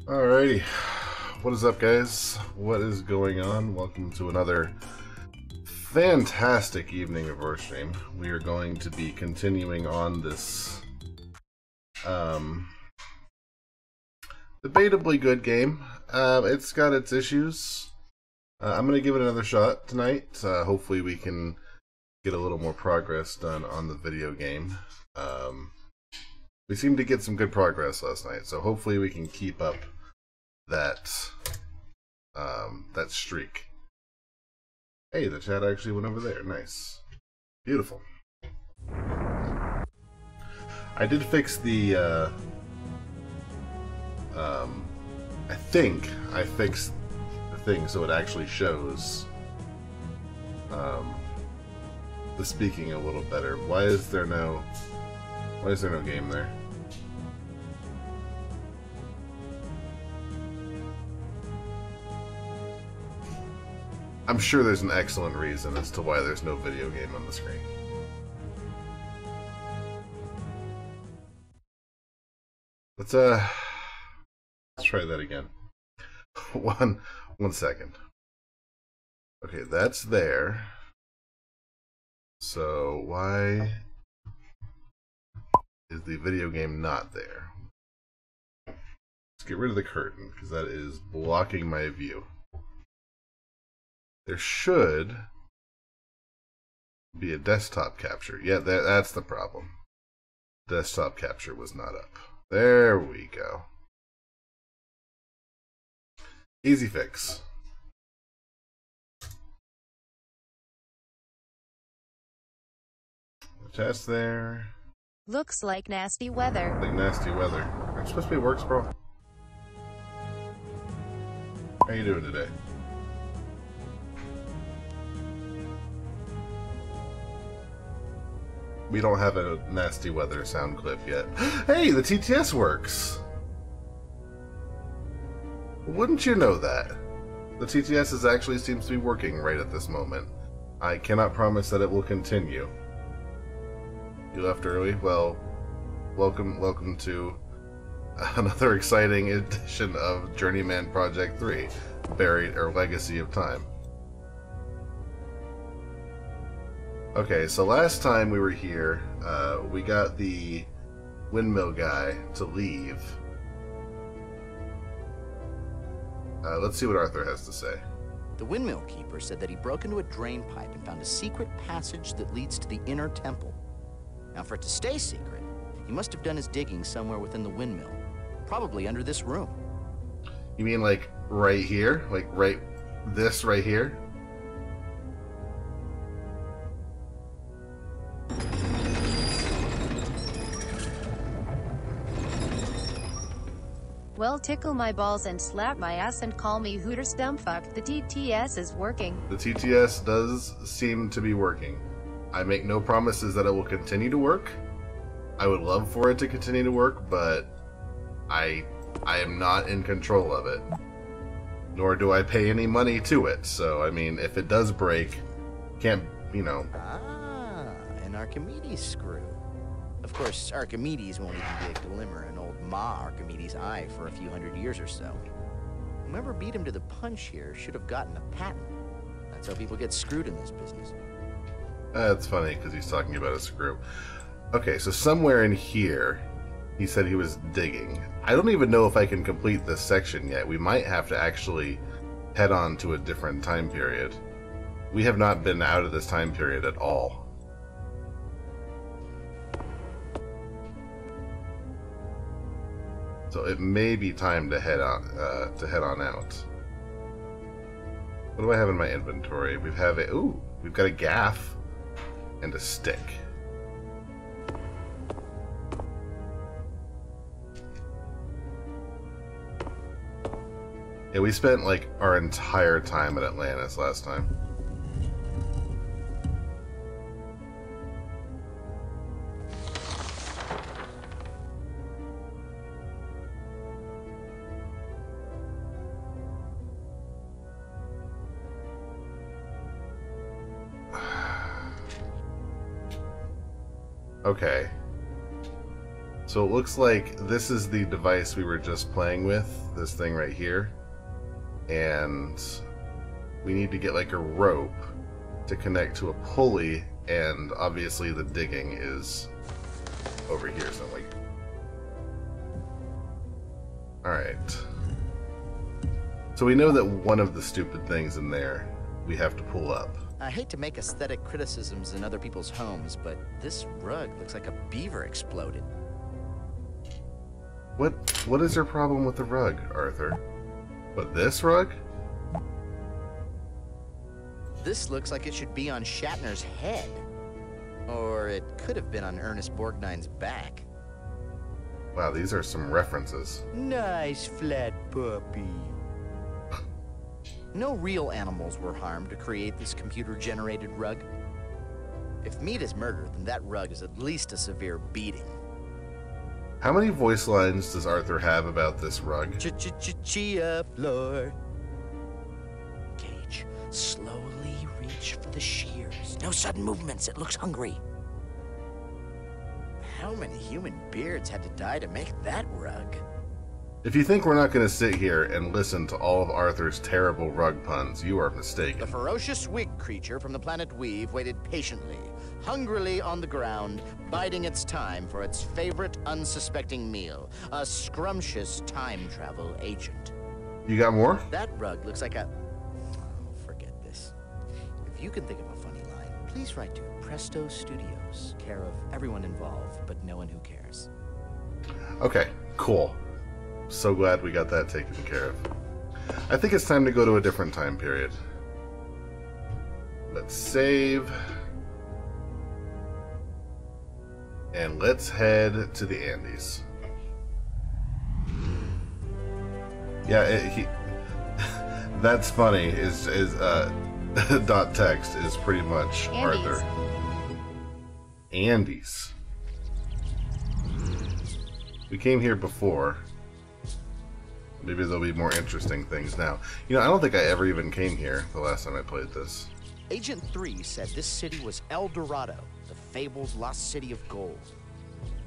Alrighty, what is up, guys? What is going on? Welcome to another fantastic evening of Roarstream. We are going to be continuing on this debatably good game. It's got its issues. I'm going to give it another shot tonight. Hopefully we can get a little more progress done on the video game. We seemed to get some good progress last night, so hopefully we can keep up that streak. Hey, the chat actually went over there. Nice. Beautiful. I did fix the I think I fixed the thing so it actually shows the speaking a little better. Why is there no game there? I'm sure there's an excellent reason as to why there's no video game on the screen. Let's try that again. One second. Okay, that's there. So why is the video game not there? Let's get rid of the curtain because that is blocking my view. There should be a desktop capture. Yeah, that's the problem. Desktop capture was not up. There we go. Easy fix. Test there. Looks like nasty weather. Like nasty weather. Aren't you supposed to be works, bro? How you doing today? We don't have a nasty weather sound clip yet. Hey, the TTS works! Wouldn't you know that? The TTS actually seems to be working right at this moment. I cannot promise that it will continue. You left early? Well, welcome to another exciting edition of Journeyman Project 3, Buried or Legacy of Time. Okay, so last time we were here, we got the windmill guy to leave. Let's see what Arthur has to say. The windmill keeper said that he broke into a drain pipe and found a secret passage that leads to the inner temple. Now, for it to stay secret, he must have done his digging somewhere within the windmill, probably under this room. You mean like right here? Like this right here? Well, tickle my balls and slap my ass and call me Hooter Stumpfuck. The TTS is working. The TTS does seem to be working. I make no promises that it will continue to work. I would love for it to continue to work, but I am not in control of it. Nor do I pay any money to it. So, I mean, if it does break, can't, you know. Ah, an Archimedes screw. Of course, Archimedes won't even be able to glimmer in old Ma Archimedes' eye for a few hundred years or so. Whoever beat him to the punch here should have gotten a patent. That's how people get screwed in this business. That's funny because he's talking about a screw. Okay, so somewhere in here, he said he was digging. I don't even know if I can complete this section yet. We might have to actually head on to a different time period. We have not been out of this time period at all. So it may be time to head on out. What do I have in my inventory? We've got a gaff and a stick. Yeah, we spent like our entire time at Atlantis last time. Okay. So it looks like this is the device we were just playing with, this thing right here. And we need to get like a rope to connect to a pulley, and obviously the digging is over here, so like... Alright. So we know that one of the stupid things in there we have to pull up. I hate to make aesthetic criticisms in other people's homes, but this rug looks like a beaver exploded. What is your problem with the rug, Arthur? But this rug? This looks like it should be on Shatner's head. Or it could have been on Ernest Borgnine's back. Wow, these are some references. Nice flat puppy. No real animals were harmed to create this computer-generated rug. If meat is murder, then that rug is at least a severe beating. How many voice lines does Arthur have about this rug? Chia floor. Gage, slowly reach for the shears. No sudden movements, it looks hungry. How many human beards had to die to make that rug? If you think we're not going to sit here and listen to all of Arthur's terrible rug puns, you are mistaken. The ferocious wig creature from the planet Weave waited patiently, hungrily on the ground, biding its time for its favorite unsuspecting meal, a scrumptious time travel agent. You got more? That rug looks like a... Oh, forget this. If you can think of a funny line, please write to Presto Studios, care of everyone involved, but no one who cares. Okay, cool. So glad we got that taken care of. I think it's time to go to a different time period. Let's save. And let's head to the Andes. Yeah, that's funny. Is dot text is pretty much Andes. Arthur. Andes. We came here before. Maybe there'll be more interesting things now. You know, I don't think I ever even came here the last time I played this. Agent 3 said this city was El Dorado, the fabled lost city of gold.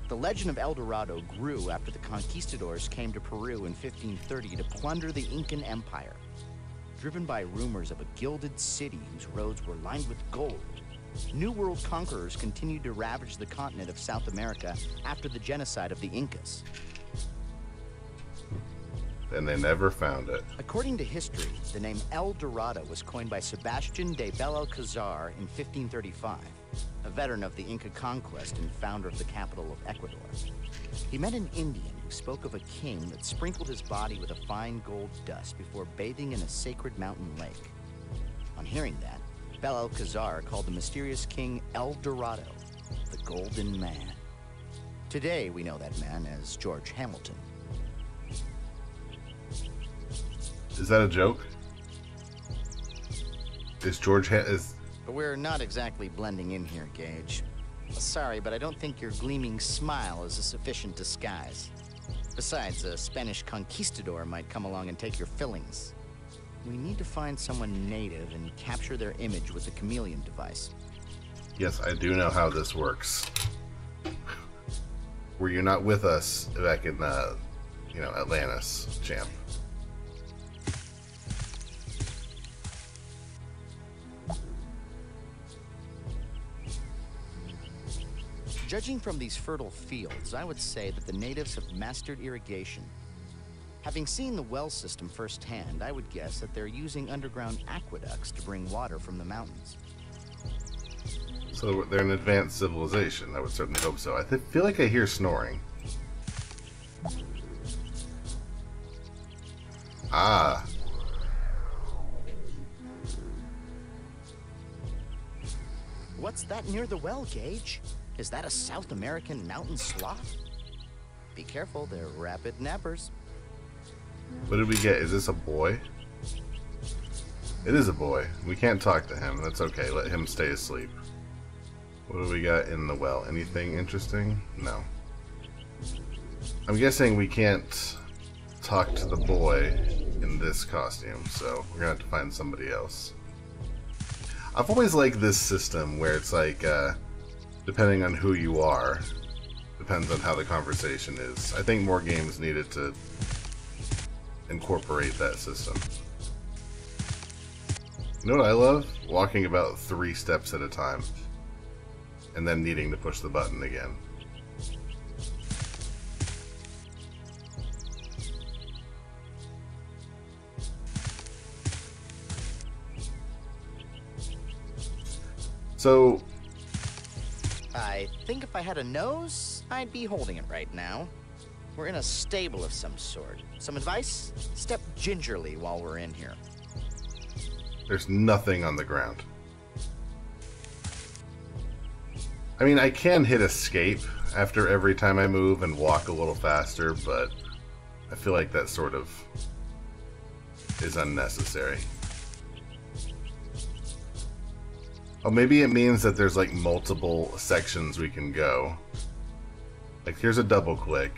The legend of El Dorado grew after the conquistadors came to Peru in 1530 to plunder the Incan Empire. Driven by rumors of a gilded city whose roads were lined with gold, New World conquerors continued to ravage the continent of South America after the genocide of the Incas. And they never found it. According to history, the name El Dorado was coined by Sebastian de Belalcazar in 1535, a veteran of the Inca conquest and founder of the capital of Ecuador. He met an Indian who spoke of a king that sprinkled his body with a fine gold dust before bathing in a sacred mountain lake. On hearing that, Belalcazar called the mysterious king El Dorado, the Golden Man. Today, we know that man as George Hamilton. Is that a joke? Is George is... We're not exactly blending in here, Gage. Sorry, but I don't think your gleaming smile is a sufficient disguise. Besides, a Spanish conquistador might come along and take your fillings. We need to find someone native and capture their image with the chameleon device. Yes, I do know how this works. Were you not with us back in, Atlantis, champ? Judging from these fertile fields, I would say that the natives have mastered irrigation. Having seen the well system firsthand, I would guess that they're using underground aqueducts to bring water from the mountains. So they're an advanced civilization. I would certainly hope so. I feel like I hear snoring. Ah. What's that near the well, Gage? Is that a South American mountain sloth? Be careful, they're rapid nappers. What did we get? Is this a boy? It is a boy. We can't talk to him. That's okay. Let him stay asleep. What do we got in the well? Anything interesting? No. I'm guessing we can't talk to the boy in this costume, so we're gonna have to find somebody else. I've always liked this system where it's like, depending on who you are, depends on how the conversation is. I think more games needed to incorporate that system. You know what I love? Walking about 3 steps at a time, and then needing to push the button again. So, I think if I had a nose, I'd be holding it right now. We're in a stable of some sort. Some advice? Step gingerly while we're in here. there's nothing on the ground. I mean, I can hit escape after every time I move and walk a little faster, but I feel like that sort of is unnecessary. Oh, maybe it means that there's like multiple sections we can go. Like, here's a double click.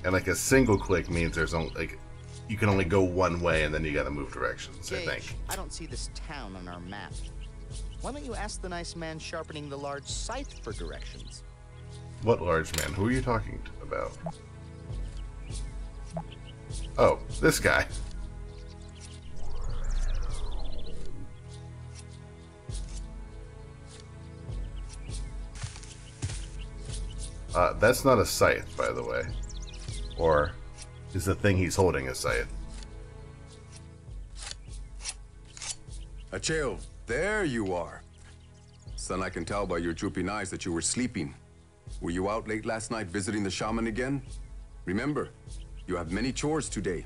And like a single click means there's only, like, you can only go one way and then you gotta move directions, Gage, I think. I don't see this town on our map. Why don't you ask the nice man sharpening the large scythe for directions? What large man? Who are you talking about? Oh, this guy. That's not a scythe, by the way. Or is the thing he's holding a scythe? Acheo, there you are. Son, I can tell by your drooping eyes that you were sleeping. Were you out late last night visiting the shaman again? Remember, you have many chores today.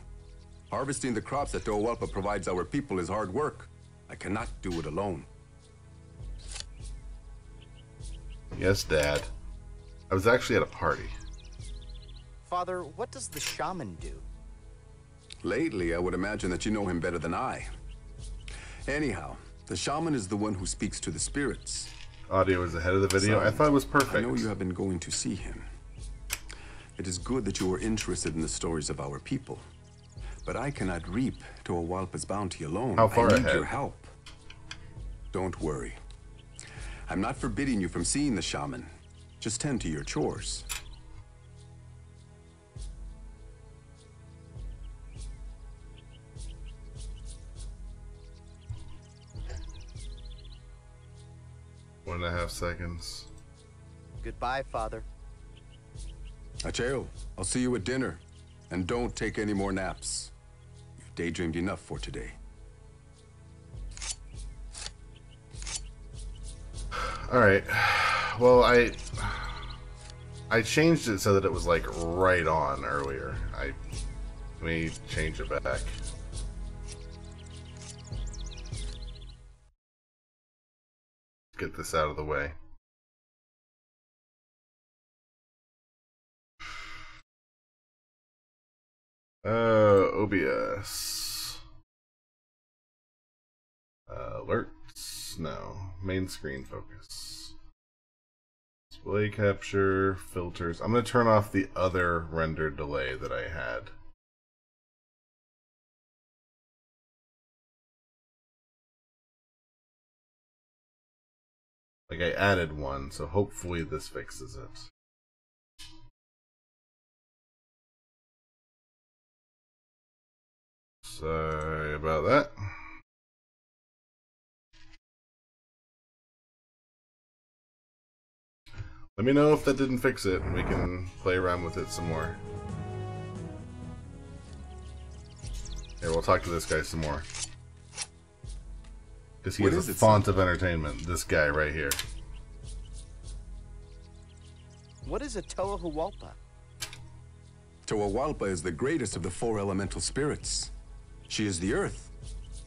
Harvesting the crops that Toawalpa provides our people is hard work. I cannot do it alone. Yes, Dad. I was actually at a party. Father, what does the shaman do? Lately, I would imagine that you know him better than I. Anyhow, the shaman is the one who speaks to the spirits. Audio is ahead of the video. Son, I thought it was perfect. I know you have been going to see him. It is good that you are interested in the stories of our people. But I cannot reap Toawalpa's bounty alone. How far I need ahead? your help. Don't worry. I'm not forbidding you from seeing the shaman. Just tend to your chores. One and a half seconds. Goodbye, Father. Acheo, I'll see you at dinner. And don't take any more naps. You've daydreamed enough for today. Alright. Well, I changed it so that it was like right on earlier. Let me change it back. Get this out of the way. OBS. Alerts? No. Main screen focus. Display capture, filters. I'm going to turn off the other render delay that I had. Like, I added one, so hopefully this fixes it. Sorry about that. Let me know if that didn't fix it, and we can play around with it some more. Here, we'll talk to this guy some more. Because he is a font of entertainment, this guy right here. What is a Toahualpa? Toawalpa is the greatest of the 4 elemental spirits. She is the earth,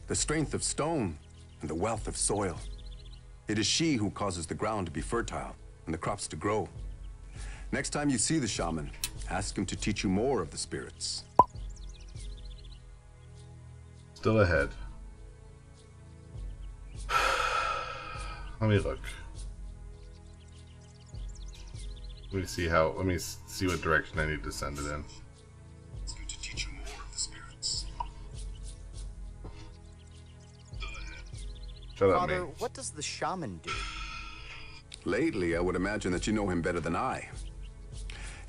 the strength of stone, and the wealth of soil. It is she who causes the ground to be fertile and the crops to grow. Next time you see the shaman, ask him to teach you more of the spirits. Still ahead. Let me look. Let me see what direction I need to send it in. Ask him to teach you more of the spirits. Shut up, Father, me. what does the shaman do? Lately, I would imagine that you know him better than I.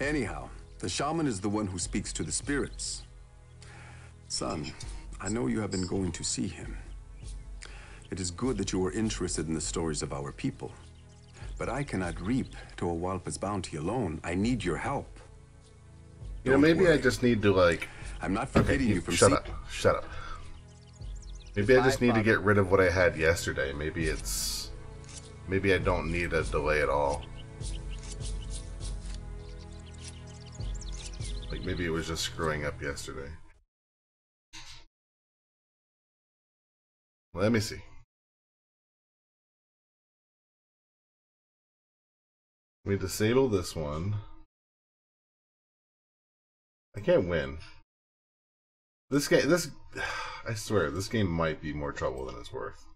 Anyhow, the shaman is the one who speaks to the spirits. Son, I know you have been going to see him. It is good that you are interested in the stories of our people. But I cannot reap Tawalpa's bounty alone. I need your help. You know, maybe I just need to, like... I'm not forbidding you from... Shut up. Shut up. Maybe I just need to get rid of what I had yesterday. Maybe it's... Maybe I don't need a delay at all. Like, maybe it was just screwing up yesterday. Let me see. Let me disable this one. I can't win. This game, I swear, this game might be more trouble than it's worth.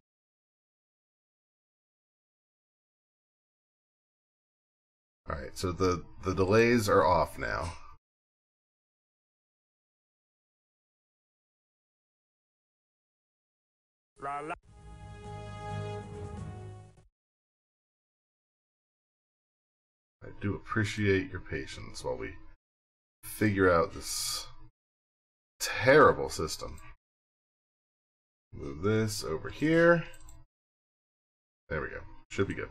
Alright, so the delays are off now. La la. I do appreciate your patience while we figure out this terrible system. Move this over here. There we go. Should be good.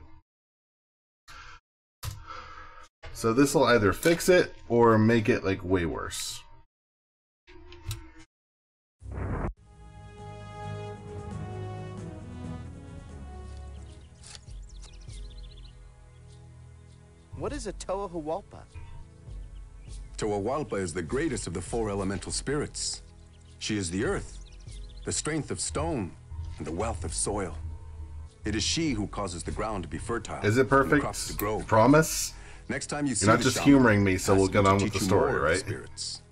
So this will either fix it or make it like way worse. What is a Toahualpa? Tawalpa is the greatest of the 4 elemental spirits. She is the earth, the strength of stone, and the wealth of soil. It is she who causes the ground to be fertile. Is it perfect? And the crops to grow. Promise? Next time you see You're not just humoring me, so we'll get on with the story, right? Spirits.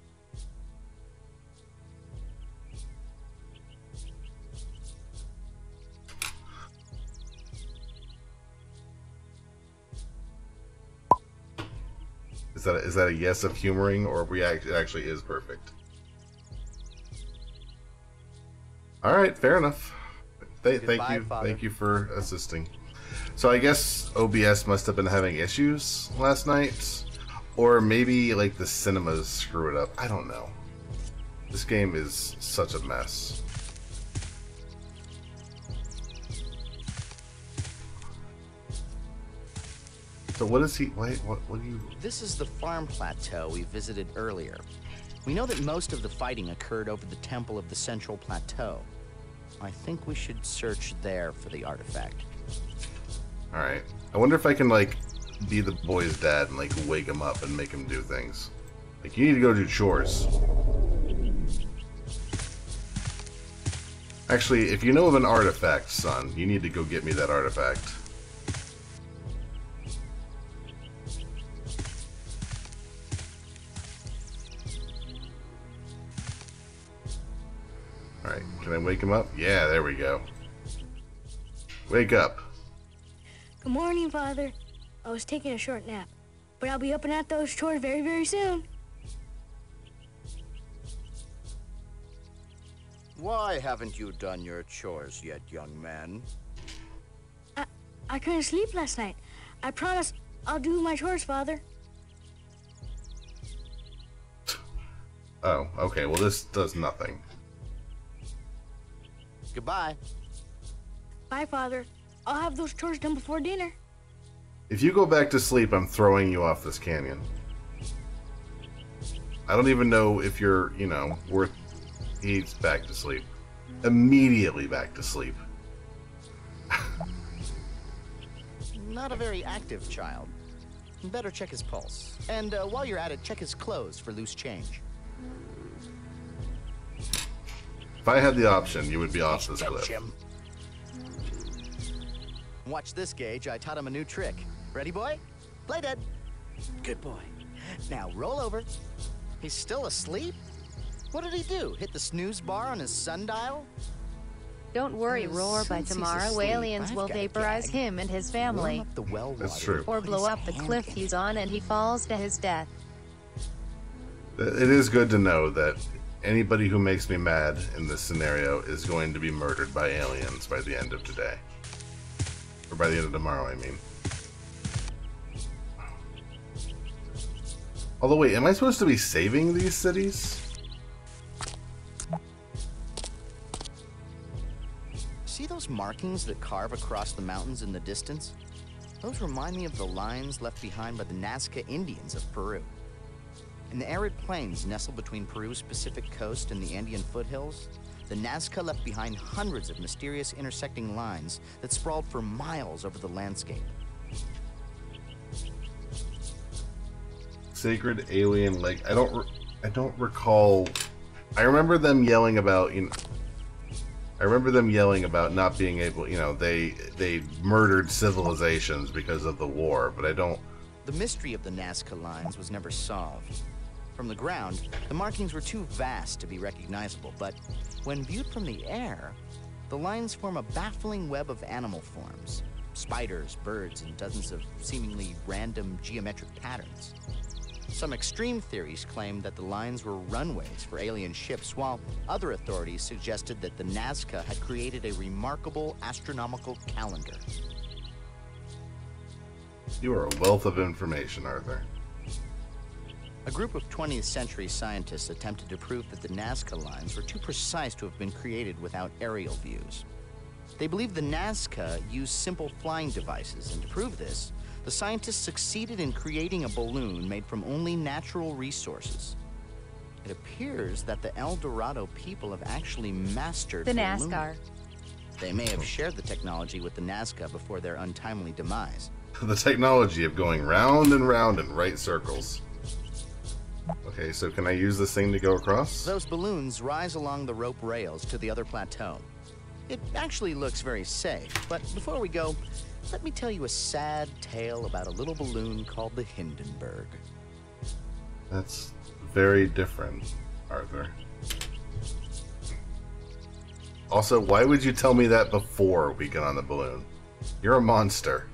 Is that a yes of humoring, or it actually is perfect? All right, fair enough. Thank you for assisting. So I guess OBS must have been having issues last night, or maybe like the cinemas screw it up. I don't know. This game is such a mess. So what is he? Wait, what do you? This is the farm plateau we visited earlier. We know that most of the fighting occurred over the temple of the central plateau. I think we should search there for the artifact. Alright. I wonder if I can, like, be the boy's dad and, like, wake him up and make him do things. Like, you need to go do chores. Actually, if you know of an artifact, son, you need to go get me that artifact. Alright, can I wake him up? Yeah, there we go. Wake up. Good morning, Father. I was taking a short nap, but I'll be up and at those chores very, very soon. Why haven't you done your chores yet, young man? I couldn't sleep last night. I promise I'll do my chores, Father. Oh, okay, well this does nothing. Goodbye. Bye, Father. I'll have those chores done before dinner. If you go back to sleep, I'm throwing you off this canyon. I don't even know if you're, you know, worth... He's back to sleep. Immediately back to sleep. Not a very active child. Better check his pulse. And while you're at it, check his clothes for loose change. If I had the option, you would be off this cliff. Jim. Watch this, Gage. I taught him a new trick. Ready, boy? Play dead. Good boy. Now roll over. He's still asleep? What did he do? Hit the snooze bar on his sundial? Don't worry, Roar. By Since he's tomorrow, asleep, aliens I've will got a vaporize gag. him and his Warm family. up the well That's water. true. Or Put blow his up the hand cliff in he's it. on and he falls to his death. It is good to know that anybody who makes me mad in this scenario is going to be murdered by aliens by the end of today. Or by the end of tomorrow, I mean. Although, wait, am I supposed to be saving these cities? See those markings that carve across the mountains in the distance? Those remind me of the lines left behind by the Nazca Indians of Peru. In the arid plains nestled between Peru's Pacific coast and the Andean foothills, the Nazca left behind hundreds of mysterious intersecting lines that sprawled for miles over the landscape. Sacred alien lake. I don't recall. I remember them yelling about, I remember them yelling about not being able, they murdered civilizations because of the war, but I don't. The mystery of the Nazca lines was never solved. From the ground, the markings were too vast to be recognizable, but when viewed from the air, the lines form a baffling web of animal forms. Spiders, birds, and dozens of seemingly random geometric patterns. Some extreme theories claim that the lines were runways for alien ships, while other authorities suggested that the Nazca had created a remarkable astronomical calendar. You are a wealth of information, Arthur. A group of 20th century scientists attempted to prove that the Nazca lines were too precise to have been created without aerial views. They believed the Nazca used simple flying devices, and to prove this, the scientists succeeded in creating a balloon made from only natural resources. It appears that the El Dorado people have actually mastered The balloon. NASCAR. They may have shared the technology with the Nazca before their untimely demise. The technology of going round and round in right circles. Okay, so can I use this thing to go across? Those balloons rise along the rope rails to the other plateau. It actually looks very safe, but before we go, let me tell you a sad tale about a little balloon called the Hindenburg. That's very different, Arthur. Also, why would you tell me that before we get on the balloon? You're a monster.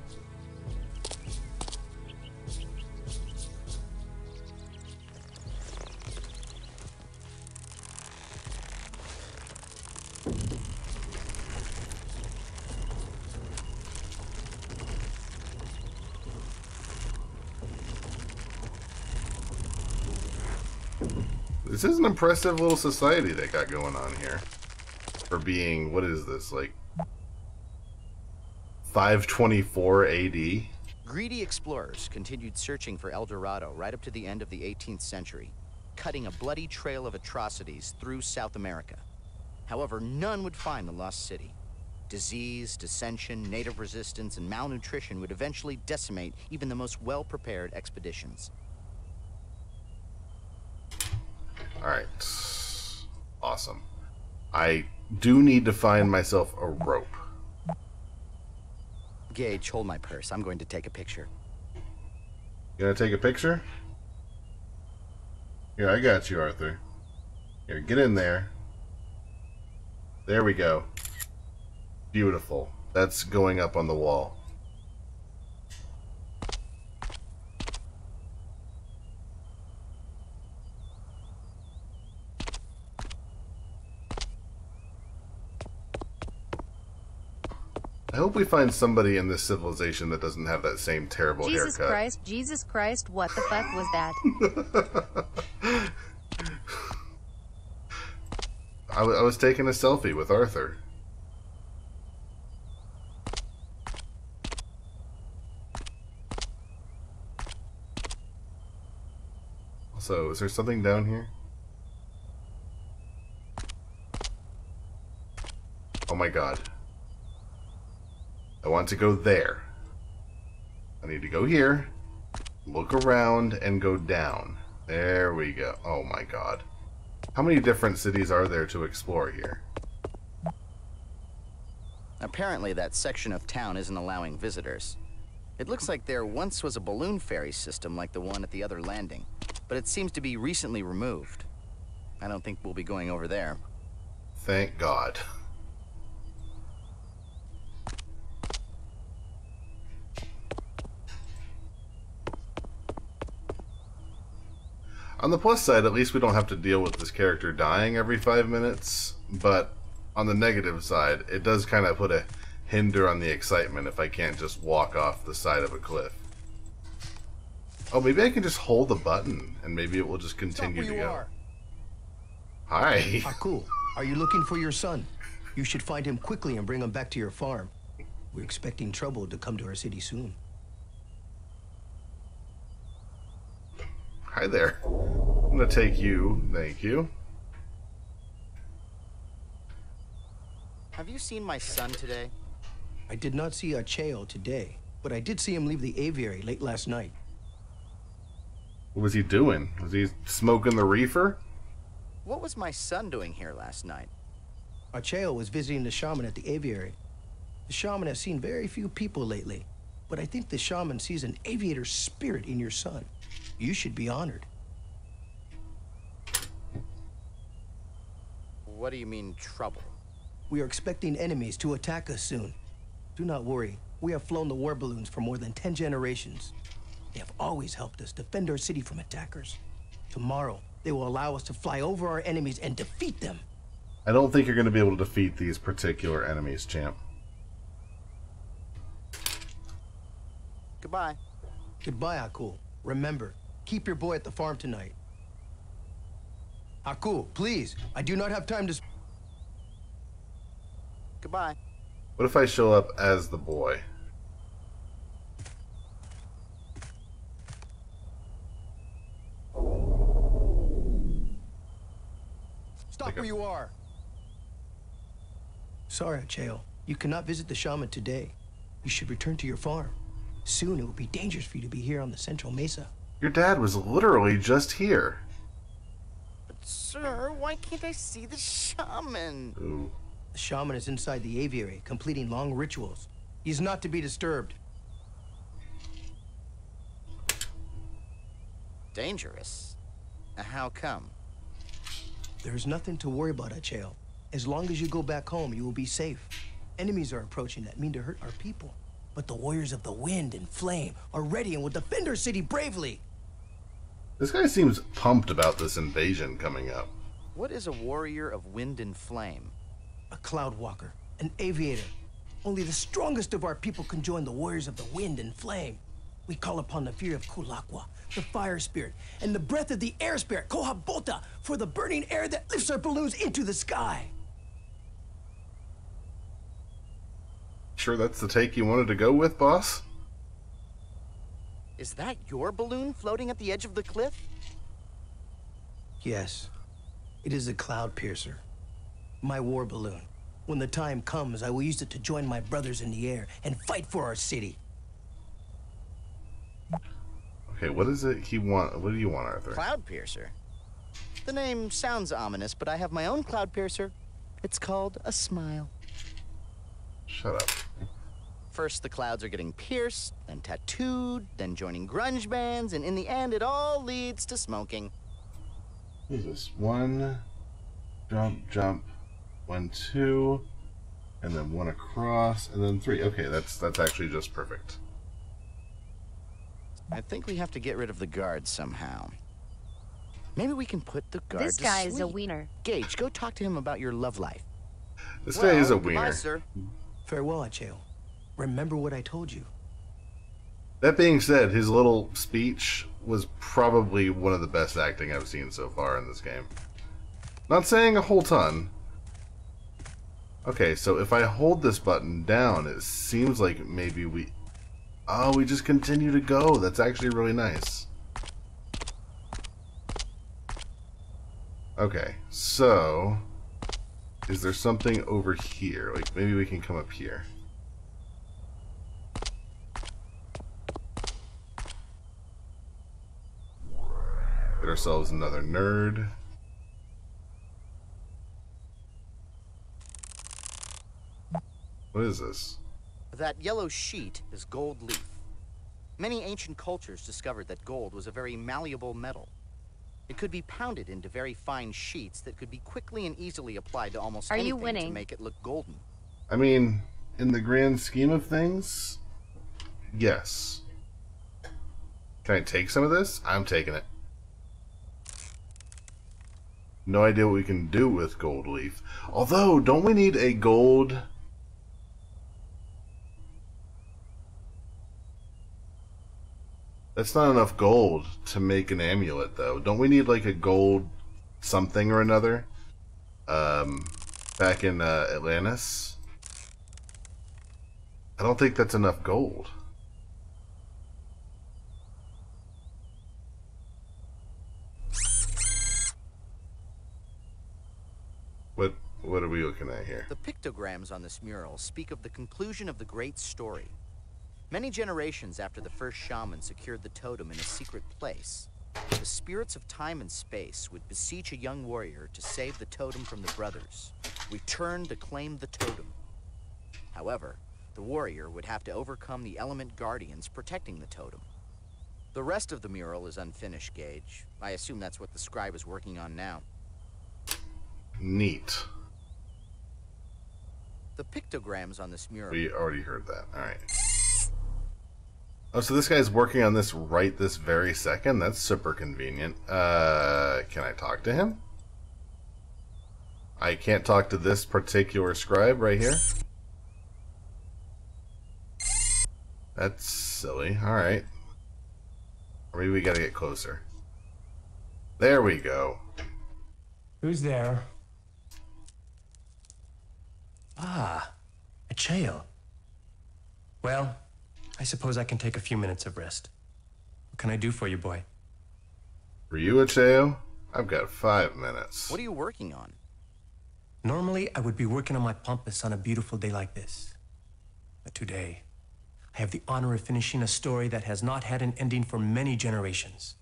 This is an impressive little society they got going on here. For being, what is this, like 524 AD? Greedy explorers continued searching for El Dorado right up to the end of the 18th century, cutting a bloody trail of atrocities through South America. However, none would find the lost city. Disease, dissension, native resistance, and malnutrition would eventually decimate even the most well-prepared expeditions. Alright. Awesome. I do need to find myself a rope. Gage, hold my purse. I'm going to take a picture. You gonna take a picture? Here, I got you, Arthur. Here, get in there. There we go. Beautiful. That's going up on the wall. I hope we find somebody in this civilization that doesn't have that same terrible haircut. Jesus Christ, what the fuck was that? I was taking a selfie with Arthur. Also, is there something down here? Oh my god. I want to go there. I need to go here, look around, and go down. There we go. Oh my god. How many different cities are there to explore here? Apparently, that section of town isn't allowing visitors. It looks like there once was a balloon ferry system like the one at the other landing, but it seems to be recently removed. I don't think we'll be going over there. Thank God. On the plus side, at least we don't have to deal with this character dying every 5 minutes, but on the negative side, it does kind of put a hinder on the excitement if I can't just walk off the side of a cliff. Oh, maybe I can just hold the button, and maybe it will just continue to go. Hi. Aku, are you looking for your son? You should find him quickly and bring him back to your farm. We're expecting trouble to come to our city soon. Hi there. I'm gonna take you. Thank you. Have you seen my son today? I did not see Acheo today, but I did see him leave the aviary late last night. What was he doing? Was he smoking the reefer? What was my son doing here last night? Acheo was visiting the shaman at the aviary. The shaman has seen very few people lately, but I think the shaman sees an aviator spirit in your son. You should be honored. What do you mean, trouble? We are expecting enemies to attack us soon. Do not worry. We have flown the war balloons for more than 10 generations. They have always helped us defend our city from attackers. Tomorrow, they will allow us to fly over our enemies and defeat them. I don't think you're going to be able to defeat these particular enemies, champ. Goodbye. Goodbye, Aku. Remember, keep your boy at the farm tonight. Aku, please. I do not have time to... Goodbye. What if I show up as the boy? Stop where you are. Sorry, Acheo. You cannot visit the shaman today. You should return to your farm. Soon it will be dangerous for you to be here on the Central Mesa. Your dad was literally just here. But sir, why can't I see the shaman? Ooh. The shaman is inside the aviary, completing long rituals. He is not to be disturbed. Dangerous? How come? There is nothing to worry about, Acheo. As long as you go back home, you will be safe. Enemies are approaching that mean to hurt our people. But the warriors of the wind and flame are ready and will defend our city bravely. This guy seems pumped about this invasion coming up. What is a warrior of wind and flame? A cloud walker, an aviator. Only the strongest of our people can join the warriors of the wind and flame. We call upon the fear of Kulakwa, the fire spirit, and the breath of the air spirit, Kohabota, for the burning air that lifts our balloons into the sky. Sure that's the take you wanted to go with, boss? Is that your balloon floating at the edge of the cliff? Yes, it is a cloud piercer. My war balloon. When the time comes, I will use it to join my brothers in the air and fight for our city. Okay, what is it he want? What do you want, Arthur? Cloud piercer? The name sounds ominous, but I have my own cloud piercer. It's called a smile. Shut up. First, the clouds are getting pierced, then tattooed, then joining grunge bands, and in the end, it all leads to smoking. What is this? One, jump, 1, 2, and then 1 across, and then 3. Okay, that's actually just perfect. I think we have to get rid of the guard somehow. Maybe we can put the guard This to guy is a sleep. wiener. Gage, go talk to him about your love life. This guy is a goodbye, wiener. sir. Farewell, Acheo. Remember what I told you. That being said, his little speech was probably one of the best acting I've seen so far in this game. Not saying a whole ton. Okay, so if I hold this button down, it seems like maybe we... Oh, we just continue to go. That's actually really nice. Okay, so... Is there something over here? Like, maybe we can come up here. Get ourselves another nerd. What is this? That yellow sheet is gold leaf. Many ancient cultures discovered that gold was a very malleable metal. It could be pounded into very fine sheets that could be quickly and easily applied to almost Are you anything to winning? make it look golden. I mean, in the grand scheme of things, yes. Can I take some of this? I'm taking it. No idea what we can do with gold leaf. Although, don't we need a gold... That's not enough gold to make an amulet, though. Don't we need, like, a gold something or another? Back in Atlantis? I don't think that's enough gold. What are we looking at here? The pictograms on this mural speak of the conclusion of the great story. Many generations after the first shaman secured the totem in a secret place, the spirits of time and space would beseech a young warrior to save the totem from the brothers, return to claim the totem. However, the warrior would have to overcome the element guardians protecting the totem. The rest of the mural is unfinished, Gage. I assume that's what the scribe is working on now. Neat. The pictograms on this mural... We already heard that. Alright. Oh, so this guy's working on this right this very second? That's super convenient. Can I talk to him? I can't talk to this particular scribe right here? That's silly. Alright. Or maybe we gotta get closer. There we go. Who's there? Ah, Acheo. Well, I suppose I can take a few minutes of rest. What can I do for you, boy? For you, Acheo? I've got 5 minutes. What are you working on? Normally, I would be working on my pampas on a beautiful day like this. But today, I have the honor of finishing a story that has not had an ending for many generations.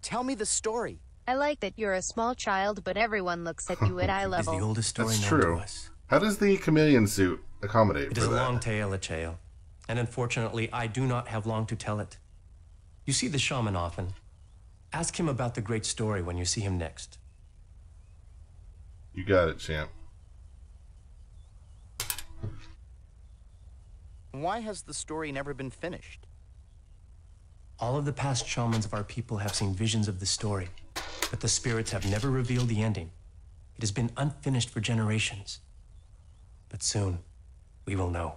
Tell me the story. I like that you're a small child, but everyone looks at you at eye It is level. the oldest story That's known true. to us. How does the chameleon suit accommodate It for is a that? long tale, Acheo, and unfortunately, I do not have long to tell it. You see the shaman often. Ask him about the great story when you see him next. You got it, champ. Why has the story never been finished? All of the past shamans of our people have seen visions of the story, but the spirits have never revealed the ending. It has been unfinished for generations. But soon, we will know.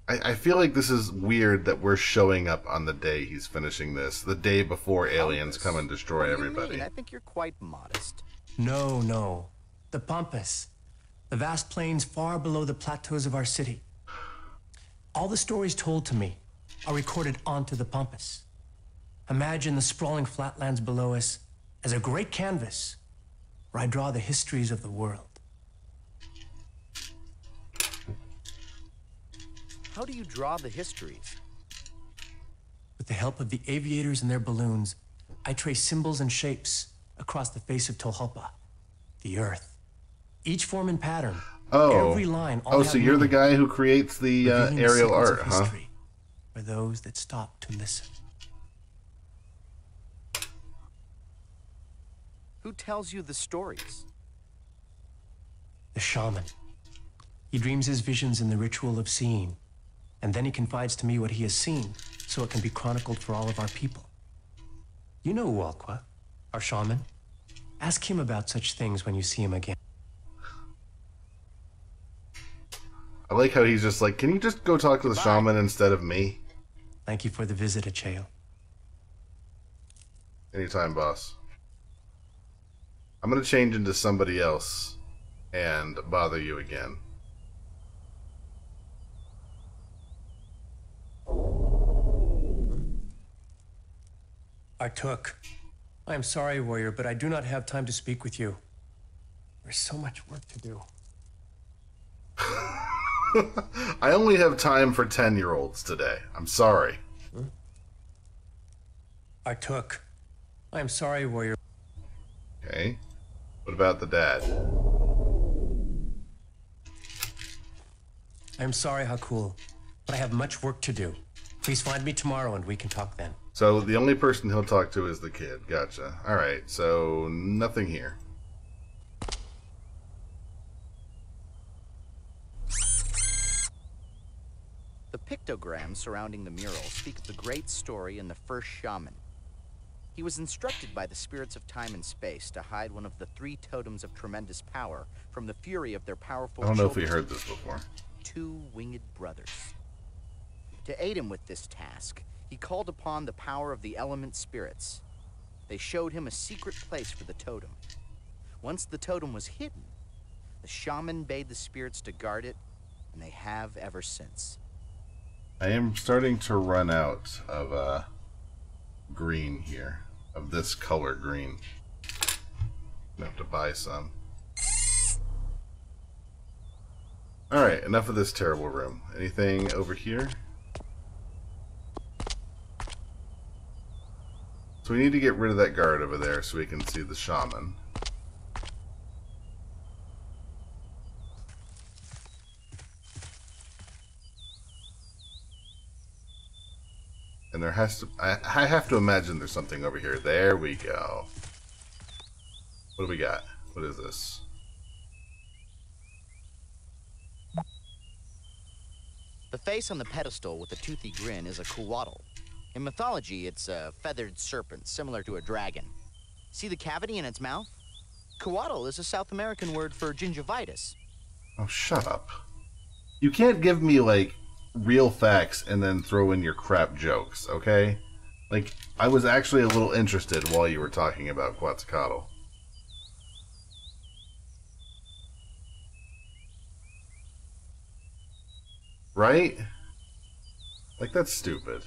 I feel like this is weird that we're showing up on the day he's finishing this, the day before aliens come and destroy What do you everybody. mean? I think you're quite modest. No. The Pampas. The vast plains far below the plateaus of our city. All the stories told to me are recorded onto the Pampas. Imagine the sprawling flatlands below us as a great canvas where I draw the histories of the world. How do you draw the histories? With the help of the aviators and their balloons, I trace symbols and shapes across the face of Tolhopa, the earth. Each form and pattern, every line. Oh, so you're the guy who creates the aerial art, huh? For those that stop to listen. Who tells you the stories? The shaman. He dreams his visions in the ritual of seeing, and then he confides to me what he has seen, so it can be chronicled for all of our people. You know Ualqua, our shaman. Ask him about such things when you see him again. I like how he's just like, can you just go talk to the shaman instead of me? Thank you for the visit, Acheo. Anytime, boss. I'm gonna change into somebody else and bother you again. Artuk, I am sorry, warrior, but I do not have time to speak with you. There's so much work to do. I only have time for 10-year-olds today. I'm sorry. Artuk, I am sorry, warrior. Okay. What about the dad? I am sorry, Hakul, but I have much work to do. Please find me tomorrow and we can talk then. So the only person he'll talk to is the kid. Gotcha. Alright, so nothing here. The pictograms surrounding the mural speak of the great story and the first shaman. He was instructed by the spirits of time and space to hide one of the 3 totems of tremendous power from the fury of their powerful I don't know if we children. heard this before. two winged brothers. To aid him with this task, he called upon the power of the element spirits. They showed him a secret place for the totem. Once the totem was hidden, the shaman bade the spirits to guard it, and they have ever since. I am starting to run out of green here, of this color green. I'm gonna have to buy some. Alright, enough of this terrible room. Anything over here? So we need to get rid of that guard over there so we can see the shaman. And there has to... I have to imagine there's something over here. There we go. What do we got? What is this? The face on the pedestal with the toothy grin is a coatl. In mythology, it's a feathered serpent, similar to a dragon. See the cavity in its mouth? Coatl is a South American word for gingivitis. Oh, shut up. You can't give me, like, real facts and then throw in your crap jokes, okay? Like, I was actually a little interested while you were talking about Quetzalcoatl. Right? Like, that's stupid.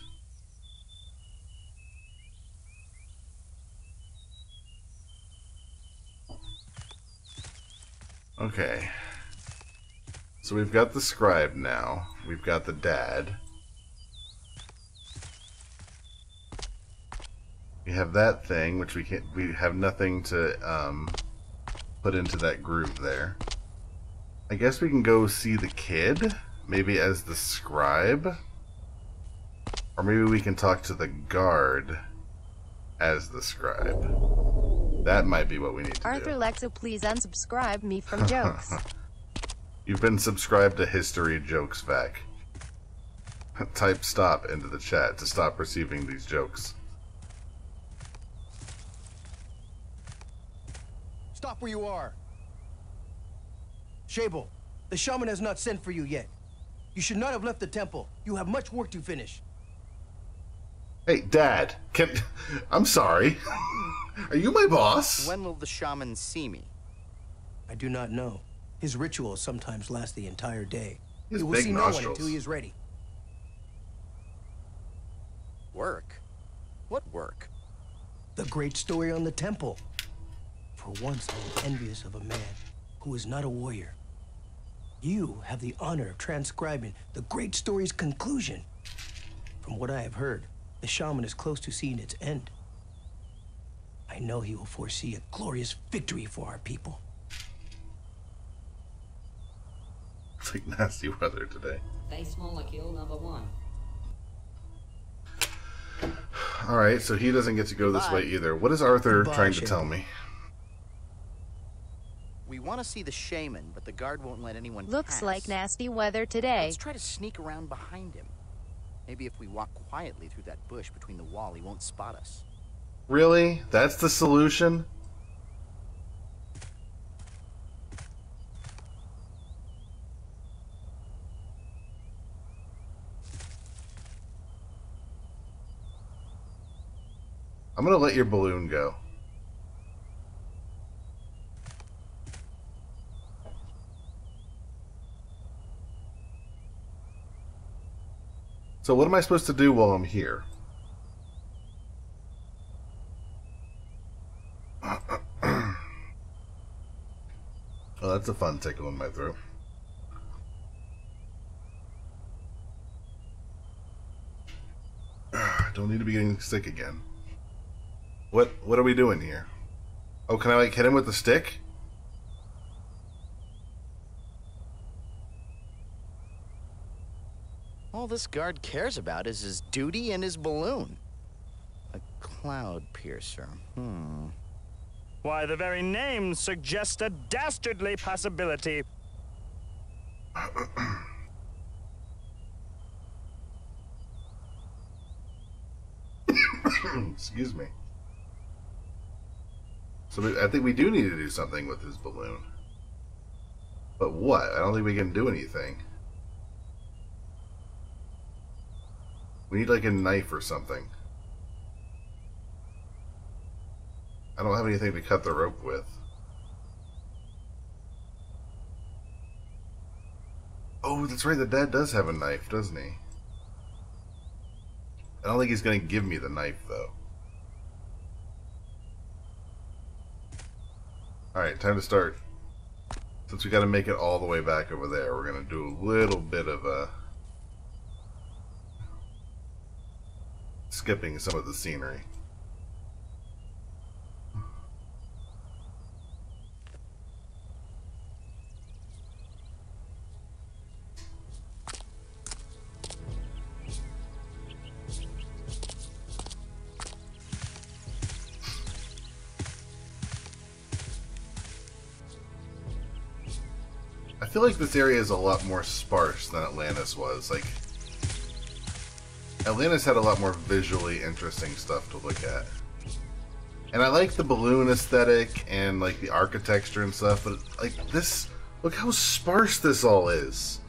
Okay. So we've got the scribe now. We've got the dad. We have that thing, which we can't. We have nothing to put into that group there. I guess we can go see the kid, maybe as the scribe, or maybe we can talk to the guard as the scribe. That might be what we need to Arthur do. Lexo, please unsubscribe me from jokes. You've been subscribed to History Jokes Vac. Type stop into the chat to stop receiving these jokes. Stop where you are. Shable, the shaman has not sent for you yet. You should not have left the temple. You have much work to finish. Hey, Dad, I'm sorry. Are you my boss? When will the shaman see me? I do not know. His rituals sometimes last the entire day. His You will big see no one nostrils. until he is ready. Work? What work? The great story on the temple. For once I am envious of a man who is not a warrior. You have the honor of transcribing the great story's conclusion. From what I have heard, the shaman is close to seeing its end. I know he will foresee a glorious victory for our people. It's like nasty weather today. Base molecule number 1. Alright, so he doesn't get to go this Goodbye. way either. What is Arthur Goodbye, trying to Shable. tell me? We want to see the shaman, but the guard won't let anyone Looks pass. like nasty weather today. Let's try to sneak around behind him. Maybe if we walk quietly through that bush between the wall, he won't spot us. Really? That's the solution? I'm gonna let your balloon go. So what am I supposed to do while I'm here? Oh, that's a fun tickle in my throat. Don't need to be getting sick again. What are we doing here? Oh, can I like hit him with the stick? All this guard cares about is his duty and his balloon. A cloud piercer. Why, the very name suggests a dastardly possibility. Excuse me. So I think we do need to do something with his balloon. But what? I don't think we can do anything. We need like a knife or something. I don't have anything to cut the rope with. Oh, that's right, the dad does have a knife, doesn't he? I don't think he's going to give me the knife, though. Alright, time to start. Since we got to make it all the way back over there, we're going to do a little bit of skipping some of the scenery. I feel like this area is a lot more sparse than Atlantis was. Like, Atlantis had a lot more visually interesting stuff to look at. And I like the balloon aesthetic and like the architecture and stuff, but like this, look how sparse this all is.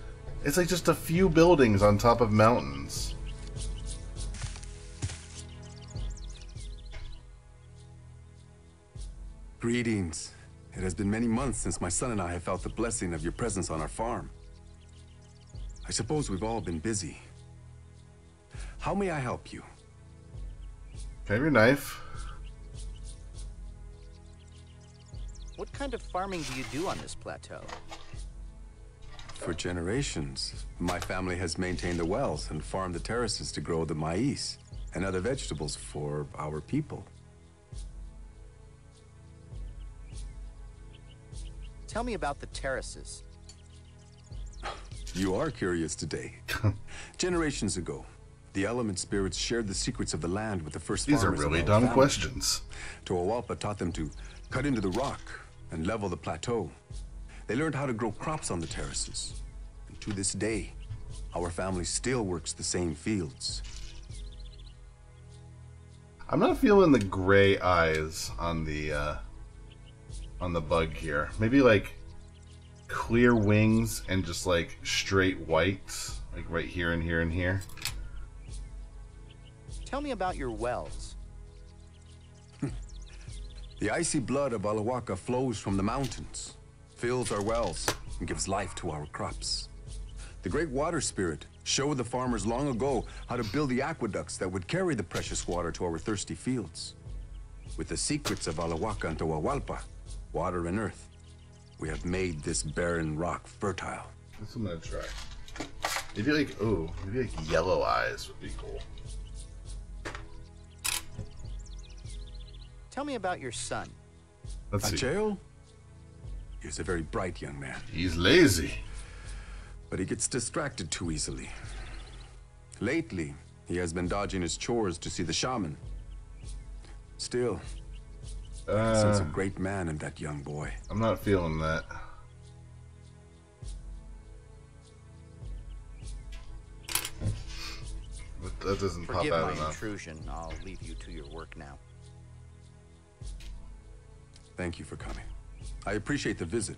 It's like just a few buildings on top of mountains. Greetings. It has been many months since my son and I have felt the blessing of your presence on our farm. I suppose we've all been busy. How may I help you? Can I have your knife? What kind of farming do you do on this plateau? For generations, my family has maintained the wells and farmed the terraces to grow the maize and other vegetables for our people. Tell me about the terraces. You are curious today. Generations ago, the element spirits shared the secrets of the land with the first These are farmers of really our dumb family. questions. Tawalpa taught them to cut into the rock and level the plateau. They learned how to grow crops on the terraces. And to this day, our family still works the same fields. I'm not feeling the gray eyes on the bug here. Maybe like clear wings and just like straight whites, like right here and here and here. Tell me about your wells. The icy blood of Alawaka flows from the mountains, fills our wells, and gives life to our crops. The great water spirit showed the farmers long ago how to build the aqueducts that would carry the precious water to our thirsty fields. With the secrets of Alawaka and Tawawalpa, water and earth, we have made this barren rock fertile. That's what I'm gonna try. Maybe like, ooh, maybe like yellow eyes would be cool. Tell me about your son. Let's see. Acheo? He's a very bright young man, He's lazy. but he gets distracted too easily. Lately, he has been dodging his chores to see the shaman. Still, I sense a great man in that young boy. I'm not feeling that. That doesn't pop Forgive out my enough. intrusion. I'll leave you to your work now. Thank you for coming. I appreciate the visit.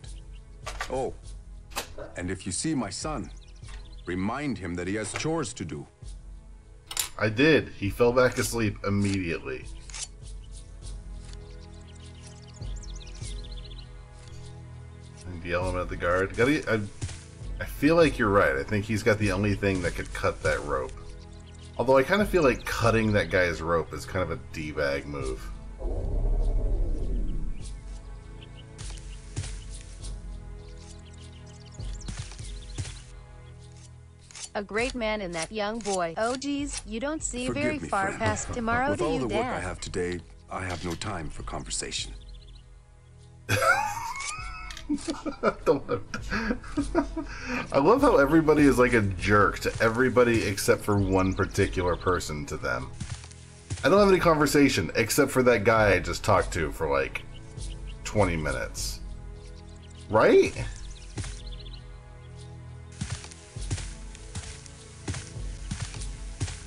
Oh, and if you see my son, remind him that he has chores to do. I did. He fell back asleep immediately. And the element of the guard. I feel like you're right. I think he's got the only thing that could cut that rope. Although I kind of feel like cutting that guy's rope is kind of a D-bag move. A great man in that young boy. Oh geez, you don't see Forgive very me, far friend. past tomorrow, With do all you, the work I Dad? have today, I have no time for conversation. I love how everybody is like a jerk to everybody except for one particular person to them. I don't have any conversation except for that guy I just talked to for like 20 minutes. Right?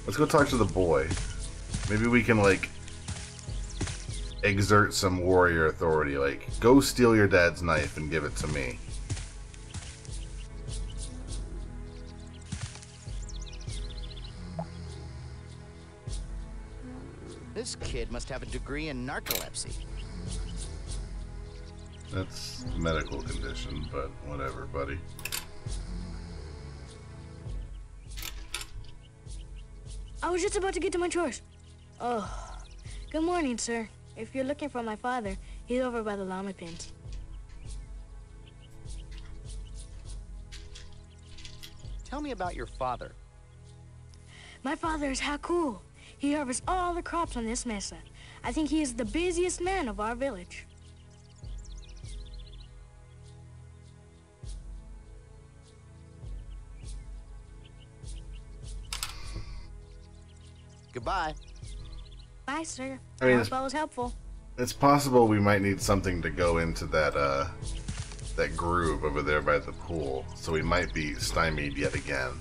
Let's go talk to the boy. Maybe we can like exert some warrior authority, like go steal your dad's knife and give it to me. This kid must have a degree in narcolepsy. That's a medical condition, but whatever, buddy. I was just about to get to my chores. Oh, good morning, sir. If you're looking for my father, he's over by the llama pins. Tell me about your father. My father is Haku. He harvests all the crops on this mesa. I think he is the busiest man of our village. Goodbye. Bye, sir. I mean, I hope I was helpful. It's possible we might need something to go into that that groove over there by the pool, so we might be stymied yet again.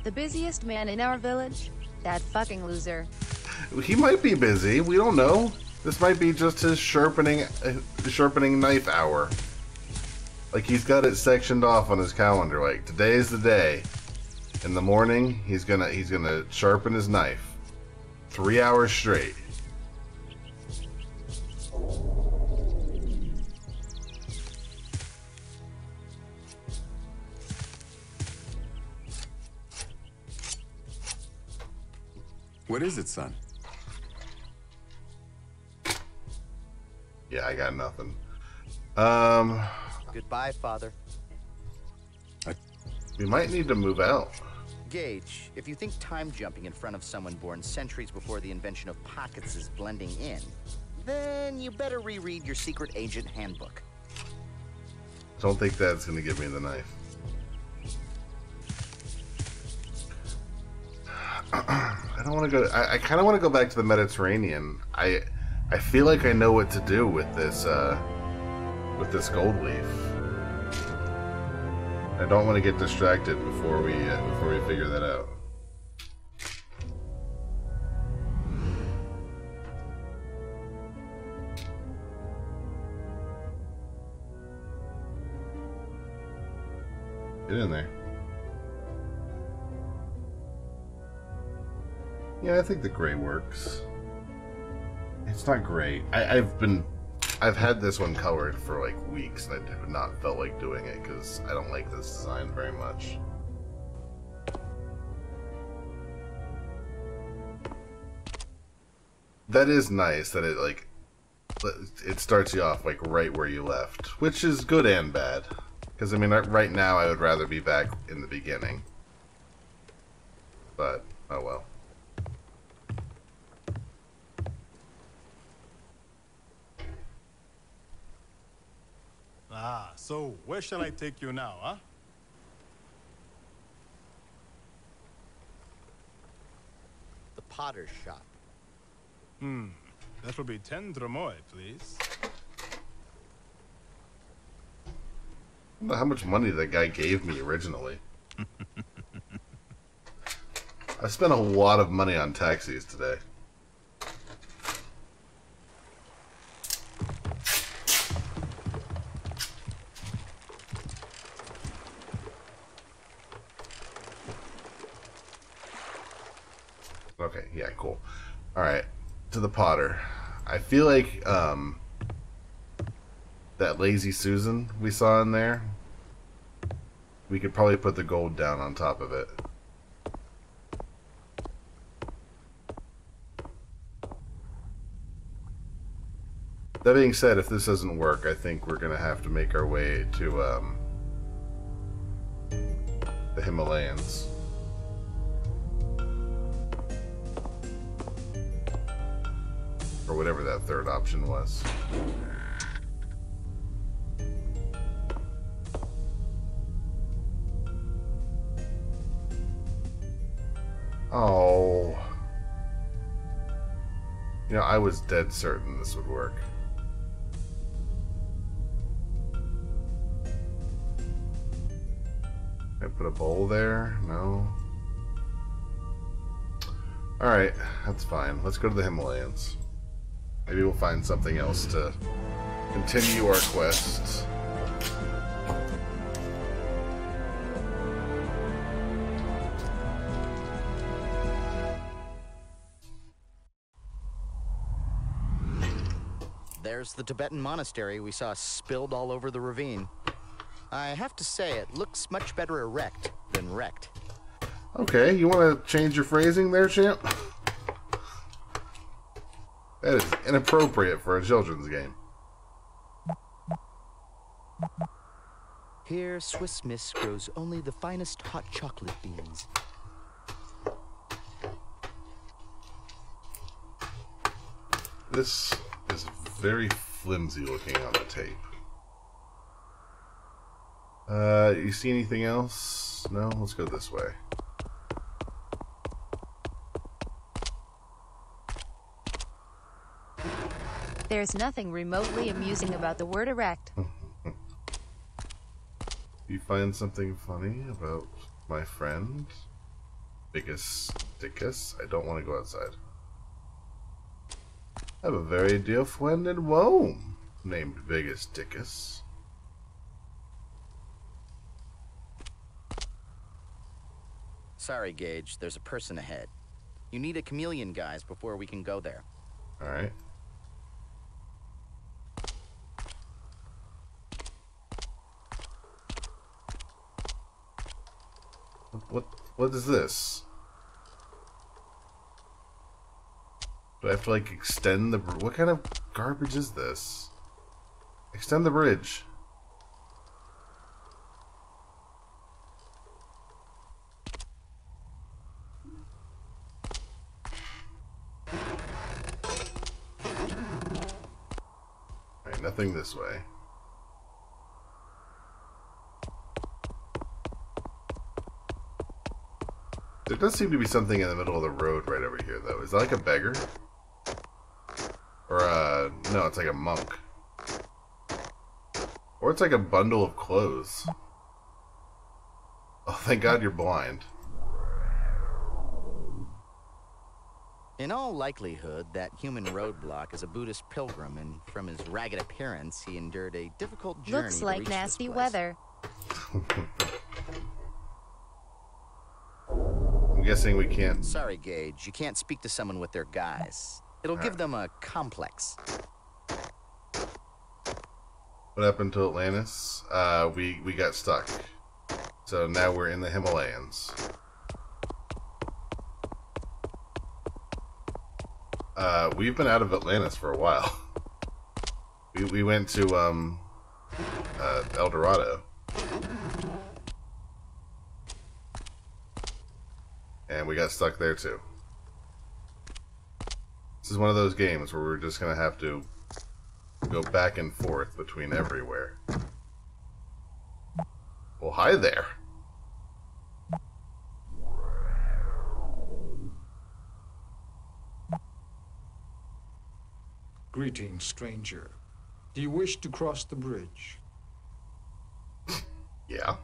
The busiest man in our village? That fucking loser. He might be busy. We don't know. This might be just his sharpening knife hour. Like, he's got it sectioned off on his calendar. Like, today is the day. In the morning, he's gonna sharpen his knife. 3 hours straight. What is it, son? Yeah, I got nothing. Goodbye, father. We might need to move out. Gage, if you think time jumping in front of someone born centuries before the invention of pockets is blending in, then you better reread your secret agent handbook. Don't think that's gonna give me the knife. I don't want to go. I kind of want to go back to the Mediterranean. I feel like I know what to do with this gold leaf. I don't want to get distracted before we figure that out. Get in there. Yeah, I think the gray works. It's not great. I've had this one colored for like weeks and I have not felt like doing it because I don't like this design very much. That is nice that it starts you off like right where you left, which is good and bad. Because I mean, right now I would rather be back in the beginning. But oh well. Ah, so where shall I take you now, huh? The potter's shop. That will be 10 dramoy, please. I don't know how much money that guy gave me originally. I spent a lot of money on taxis today. Okay, yeah, cool. Alright, to the Potter. I feel like, that Lazy Susan we saw in there, we could probably put the gold down on top of it. That being said, if this doesn't work, I think we're gonna have to make our way to, the Himalayas. Or whatever that third option was. Oh. You know, I was dead certain this would work. Can I put a bowl there? No. Alright, that's fine. Let's go to the Himalayas. Maybe we'll find something else to continue our quest. there's the Tibetan monastery we saw spilled all over the ravine. I have to say, it looks much better erect than wrecked. Okay, you want to change your phrasing there, champ? That is inappropriate for a children's game. Here, Swiss Miss grows only the finest hot chocolate beans. This is very flimsy looking on the tape. You see anything else? No? Let's go this way. There's nothing remotely amusing about the word erect. You find something funny about my friend? Biggest Dickus? I don't want to go outside. I have a very dear friend in Rome named Biggest Dickus. Sorry, Gage, there's a person ahead. You need a chameleon, guys, before we can go there. Alright. What is this? Do I have to, like, extend the... What kind of garbage is this? Extend the bridge. Alright, nothing this way. There does seem to be something in the middle of the road right over here, though. Is that like a beggar? Or, no, it's like a monk. Or it's like a bundle of clothes. Oh, thank God you're blind. In all likelihood, that human roadblock is a Buddhist pilgrim, and from his ragged appearance, he endured a difficult journey Looks to like reach nasty this place. weather. I'm guessing we can't... Sorry, Gage, you can't speak to someone with their guise. It'll give them a complex. What happened to Atlantis? We got stuck. So now we're in the Himalayas. We've been out of Atlantis for a while. We went to El Dorado. And we got stuck there too. This is one of those games where we're just gonna have to go back and forth between everywhere. Well, hi there. Greetings, stranger. Do you wish to cross the bridge? Yeah.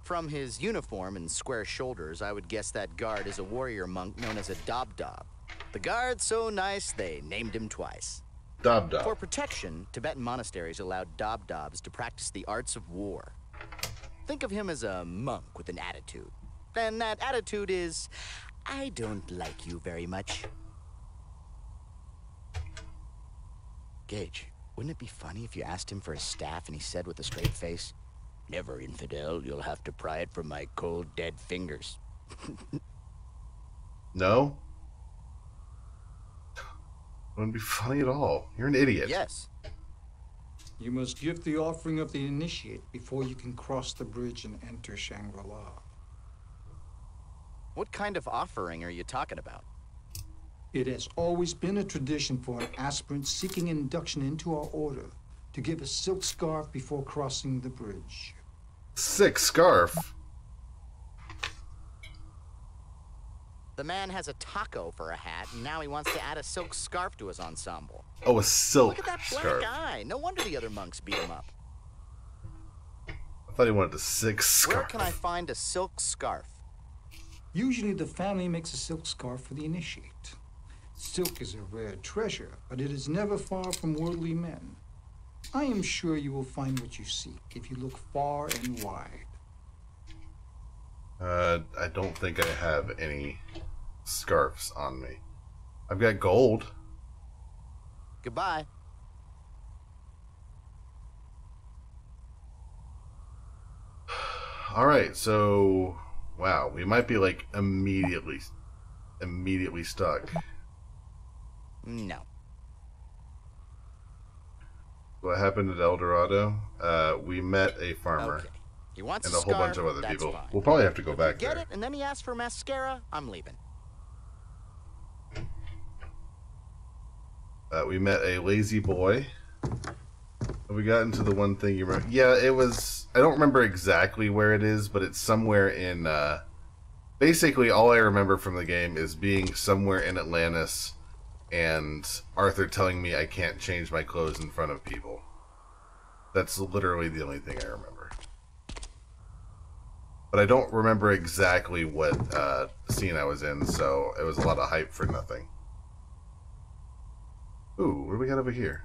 From his uniform and square shoulders, I would guess that guard is a warrior monk known as a Dobdob. The guard's so nice, they named him twice. Dobdob. For protection, Tibetan monasteries allowed Dobdobs to practice the arts of war. Think of him as a monk with an attitude. And that attitude is, I don't like you very much. Gage, wouldn't it be funny if you asked him for his staff and he said with a straight face, "Never, infidel, you'll have to pry it from my cold, dead fingers." No? Wouldn't be funny at all. You're an idiot. Yes. You must give the offering of the initiate before you can cross the bridge and enter Shangri-La. What kind of offering are you talking about? It has always been a tradition for an aspirant seeking induction into our order to give a silk scarf before crossing the bridge. Sick scarf. The man has a taco for a hat, and now he wants to add a silk scarf to his ensemble. Oh, a silk Look at that black scarf. eye. No wonder the other monks beat him up. I thought he wanted a sick scarf. Where can I find a silk scarf? Usually the family makes a silk scarf for the initiate. Silk is a rare treasure, but it is never far from worldly men. I am sure you will find what you seek if you look far and wide. I don't think I have any scarves on me. I've got gold. Goodbye. Alright, so... Wow, we might be, like, immediately stuck. No. What happened at El Dorado? We met a farmer. Okay. He wants And a a whole scarf, bunch of other that's people. fine. We'll probably have to go If back you get there. it, and then he asks for mascara, I'm leaving. We met a lazy boy. We got into the one thing you remember. Yeah, it was... I don't remember exactly where it is, but it's somewhere in... Basically, all I remember from the game is being somewhere in Atlantis and Arthur telling me I can't change my clothes in front of people. That's literally the only thing I remember. But I don't remember exactly what scene I was in, so it was a lot of hype for nothing. Ooh, what do we got over here?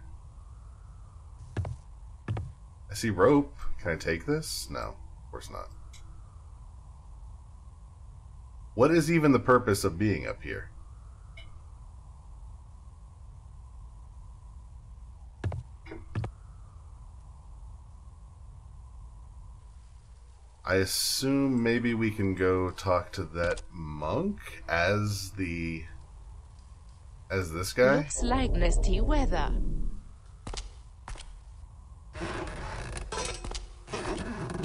I see rope. Can I take this? No, of course not. What is even the purpose of being up here? I assume maybe we can go talk to that monk as this guy? Looks like nasty weather.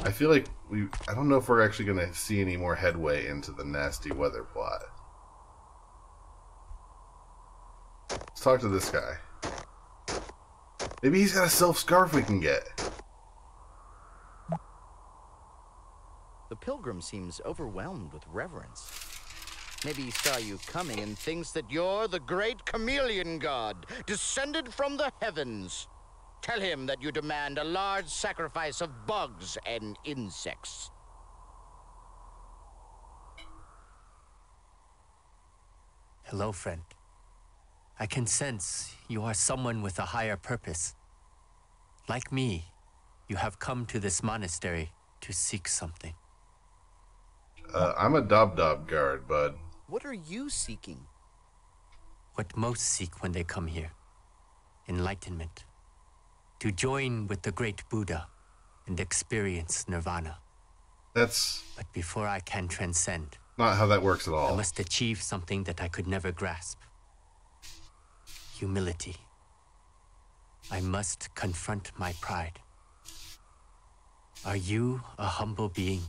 I feel like I don't know if we're actually going to see any more headway into the nasty weather plot. Let's talk to this guy. Maybe he's got a self-scarf we can get. The pilgrim seems overwhelmed with reverence. Maybe he saw you coming and thinks that you're the great chameleon god, descended from the heavens. Tell him that you demand a large sacrifice of bugs and insects. Hello, friend. I can sense you are someone with a higher purpose. Like me, you have come to this monastery to seek something. I'm a Dob guard, bud. What are you seeking? What most seek when they come here. Enlightenment. To join with the great Buddha and experience nirvana. That's... But before I can transcend... Not how that works at all. I must achieve something that I could never grasp. Humility. I must confront my pride. Are you a humble being?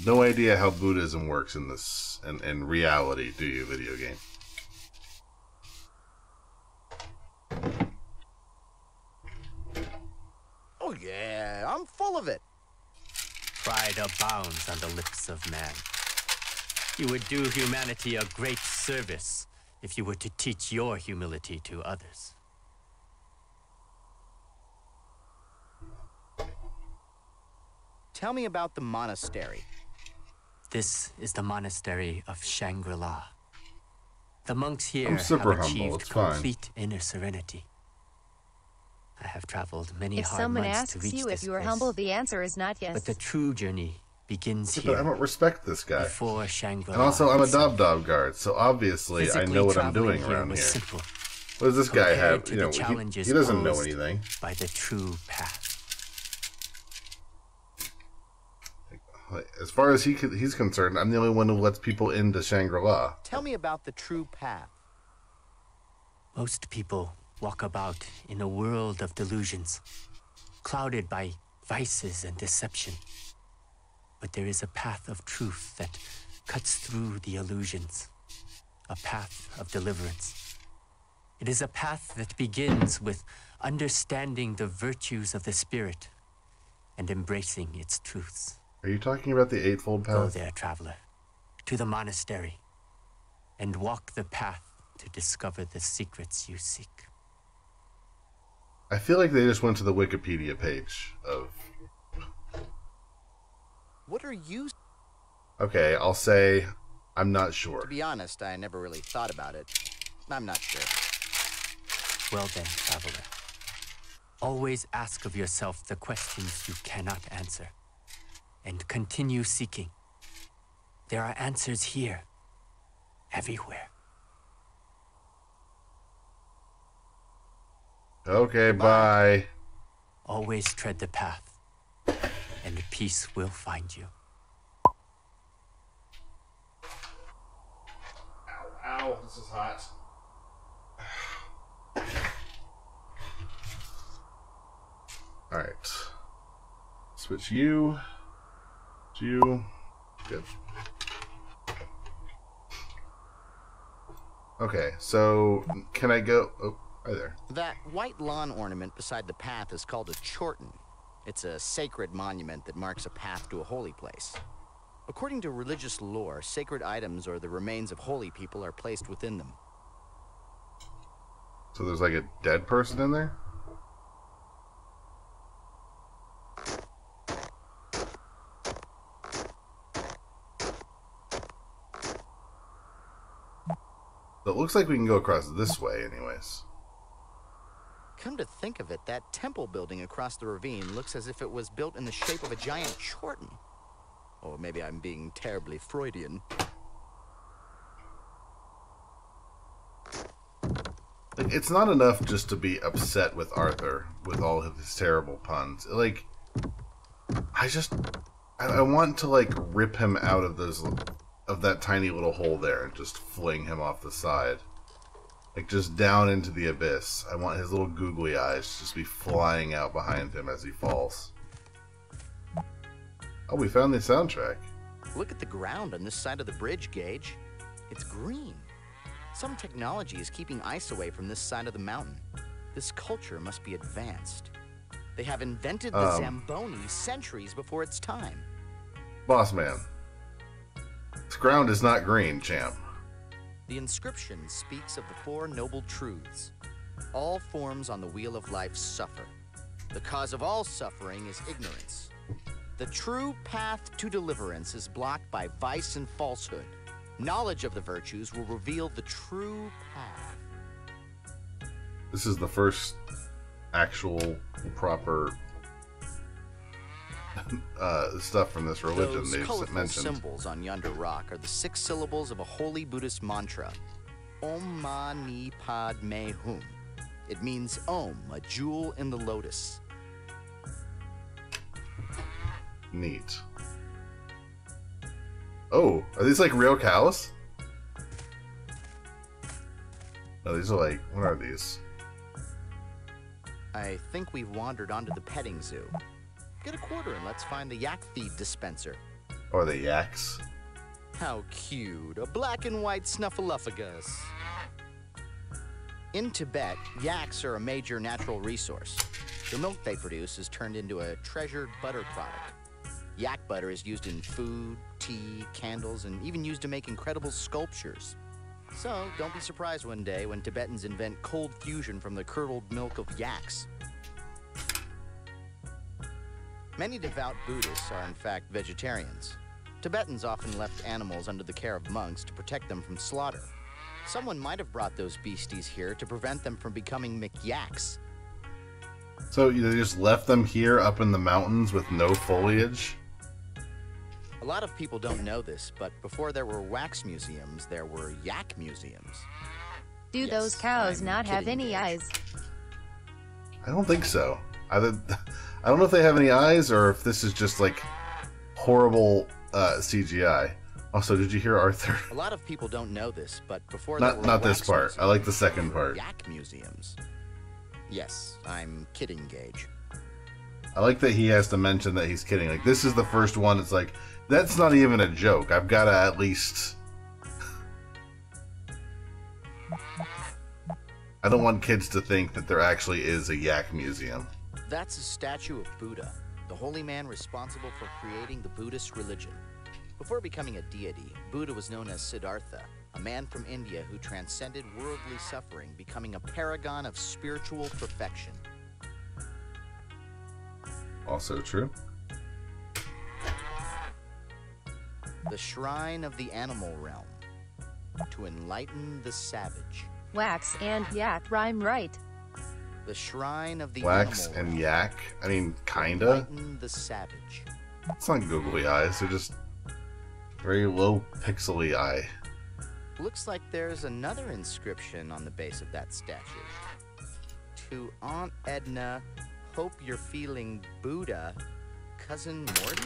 No idea how Buddhism works in this in reality, do you, video game? Oh yeah, I'm full of it. Pride abounds on the lips of man. You would do humanity a great service if you were to teach your humility to others. Tell me about the monastery. This is the monastery of Shangri-La. The monks here I'm super have humble, achieved it's fine. complete inner serenity. I have traveled many If hard someone months to asks reach you this if you are place. humble, the answer is not yes. But the true journey begins Yeah, here. but I don't respect this guy. Before Shangri-La. And also, I'm a itself. Dob guard, so obviously I Physically know what I'm traveling doing here around was here. simple, What does this guy compared have? to You the know, challenges he doesn't know posed anything. by the true path. As far as he's concerned, I'm the only one who lets people into Shangri-La. Tell me about the true path. Most people walk about in a world of delusions, clouded by vices and deception. But there is a path of truth that cuts through the illusions, a path of deliverance. It is a path that begins with understanding the virtues of the spirit and embracing its truths. Are you talking about the Eightfold Path? Go there, traveler, to the monastery, and walk the path to discover the secrets you seek. I feel like they just went to the Wikipedia page of... What are you... Okay, I'll say I'm not sure. To be honest, I never really thought about it. I'm not sure. Well then, traveler, always ask of yourself the questions you cannot answer, and continue seeking. There are answers here, everywhere. Okay, bye. Always tread the path. and peace will find you. Ow, ow, this is hot. Alright. Switch you. You. Good. Okay, so can I go? Oh, right there. That white lawn ornament beside the path is called a chorten. It's a sacred monument that marks a path to a holy place. According to religious lore, sacred items or the remains of holy people are placed within them. So there's like a dead person in there? It looks like we can go across this way anyways. Come to think of it, that temple building across the ravine looks as if it was built in the shape of a giant chorten. Or maybe I'm being terribly Freudian. Like, it's not enough just to be upset with Arthur with all of his terrible puns. Like, I want to like rip him out of that tiny little hole there and just fling him off the side. Like, just down into the abyss. I want his little googly eyes to just be flying out behind him as he falls. Oh, we found the soundtrack. Look at the ground on this side of the bridge, Gage. It's green. Some technology is keeping ice away from this side of the mountain. This culture must be advanced. They have invented the Zamboni centuries before its time. Boss man. This ground is not green, champ. The inscription speaks of the four noble truths. All forms on the wheel of life suffer. The cause of all suffering is ignorance. The true path to deliverance is blocked by vice and falsehood. Knowledge of the virtues will reveal the true path. This is the first actual proper stuff from this religion Those they've colorful mentioned. symbols on yonder rock are the 6 syllables of a holy Buddhist mantra, Om Mani Padme Hum. It means Om, a jewel in the lotus. Neat. Oh, are these like real cows? No, these are like, what are these? I think we've wandered onto the petting zoo. Get a quarter and let's find the yak feed dispenser. Or the yaks? How cute, a black and white snuffleupagus. In Tibet, yaks are a major natural resource. The milk they produce is turned into a treasured butter product. Yak butter is used in food, tea, candles, and even used to make incredible sculptures. So, don't be surprised one day when Tibetans invent cold fusion from the curdled milk of yaks. Many devout Buddhists are in fact vegetarians. Tibetans often left animals under the care of monks to protect them from slaughter. Someone might have brought those beasties here to prevent them from becoming McYaks. So they just left them here up in the mountains with no foliage? A lot of people don't know this, but before there were wax museums, there were yak museums. Do those cows not have any eyes? I don't think so. I don't know if they have any eyes or if this is just like horrible CGI. Also, did you hear Arthur? A lot of people don't know this, but before not this part. I like the second part. Yak museums. Yes, I'm kidding, Gage. I like that he has to mention that he's kidding. Like, this is the first one. It's like, that's not even a joke. I've got to at least... I don't want kids to think that there actually is a yak museum. That's a statue of Buddha, the holy man responsible for creating the Buddhist religion. Before becoming a deity, Buddha was known as Siddhartha, a man from India who transcended worldly suffering, becoming a paragon of spiritual perfection. Also true. The shrine of the animal realm, to enlighten the savage. Wax and yak rhyme right. The shrine of the Wax animal and realm, yak? I mean, kinda. enlighten the savage. It's not googly eyes. They're just very low pixely eye. Looks like there's another inscription on the base of that statue. To Aunt Edna, hope you're feeling Buddha. cousin Morty?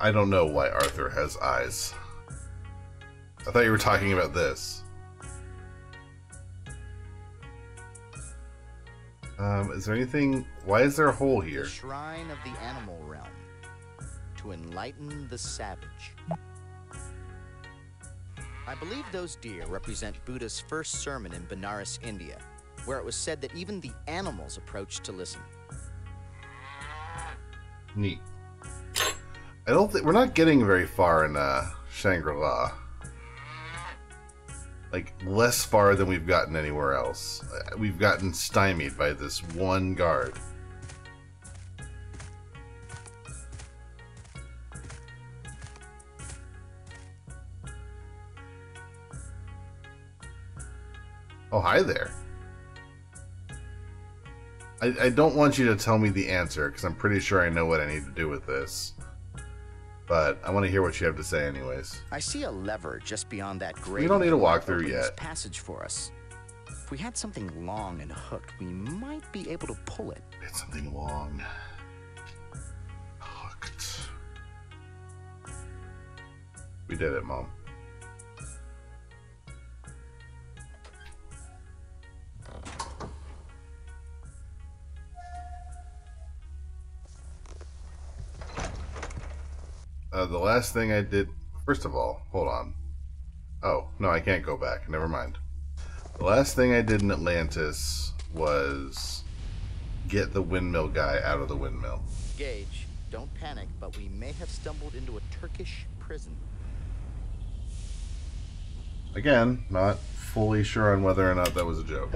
I don't know why Arthur has eyes. I thought you were talking about this. Is there anything... Why is there a hole here? The Shrine of the Animal Realm. To enlighten the savage. I believe those deer represent Buddha's first sermon in Benares, India, where it was said that even the animals approached to listen. Neat. I don't think... We're not getting very far in Shangri-La. Like, less far than we've gotten anywhere else. We've gotten stymied by this one guard. Oh, hi there. I don't want you to tell me the answer, because I'm pretty sure I know what I need to do with this. But I want to hear what you have to say anyways. I see a lever just beyond that grate. We don't need a walkthrough yet. Passage for us. If we had something long and hooked, we might be able to pull it. It's something long. Hooked. We did it, Mom. The last thing I did... First of all, hold on. Oh, no, I can't go back. Never mind. The last thing I did in Atlantis was get the windmill guy out of the windmill. Gage, don't panic, but we may have stumbled into a Turkish prison. Again, not fully sure on whether or not that was a joke.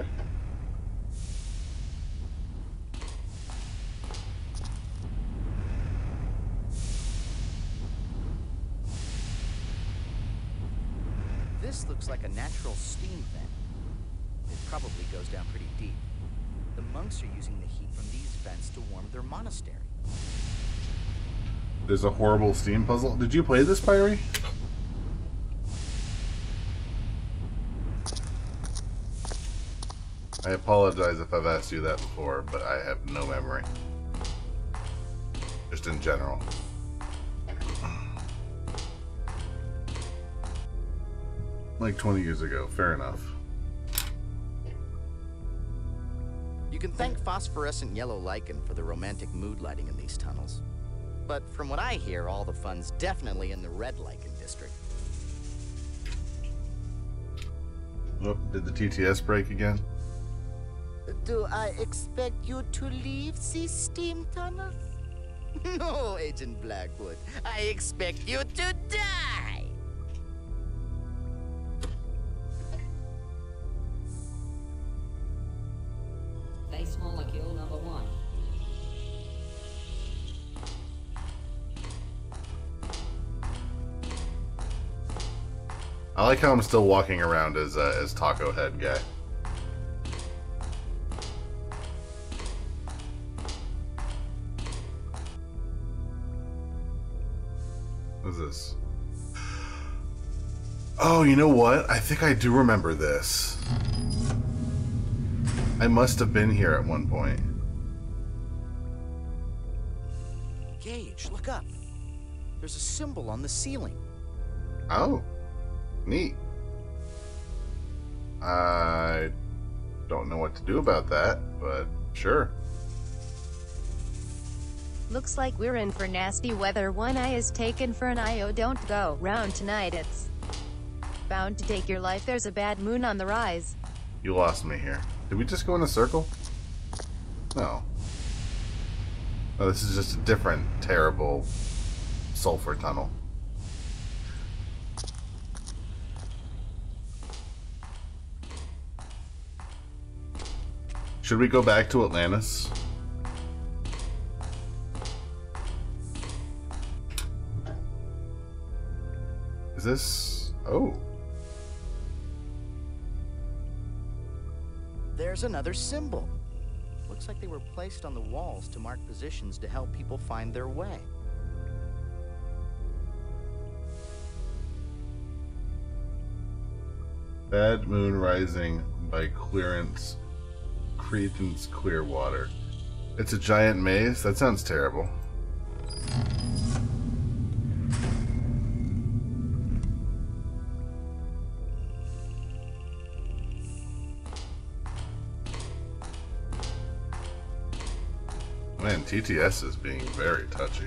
This looks like a natural steam vent. It probably goes down pretty deep. The monks are using the heat from these vents to warm their monastery. There's a horrible steam puzzle. Did you play this, Pyrie? I apologize if I've asked you that before, but I have no memory. Just in general. Like 20 years ago, fair enough. You can thank phosphorescent yellow lichen for the romantic mood lighting in these tunnels. But from what I hear, all the fun's definitely in the red lichen district. Oh, did the TTS break again? Do I expect you to leave these steam tunnels? No, Agent Blackwood. I expect you to die! Base molecule number 1. I like how I'm still walking around as Taco Head guy. What is this? Oh, you know what? I think I do remember this. I must have been here at one point. Gage, look up. There's a symbol on the ceiling. Oh, neat. I don't know what to do about that, but sure. Looks like we're in for nasty weather. One eye is taken for an eye. Oh, don't go round tonight. It's bound to take your life. There's a bad moon on the rise. You lost me here. Did we just go in a circle? No. Oh, this is just a different, terrible sulfur tunnel. Should we go back to Atlantis? Is this... Oh. There's there's another symbol. Looks like they were placed on the walls to mark positions to help people find their way. Bad Moon Rising by Credence Clearwater. It's a giant maze? That sounds terrible. Man, TTS is being very touchy.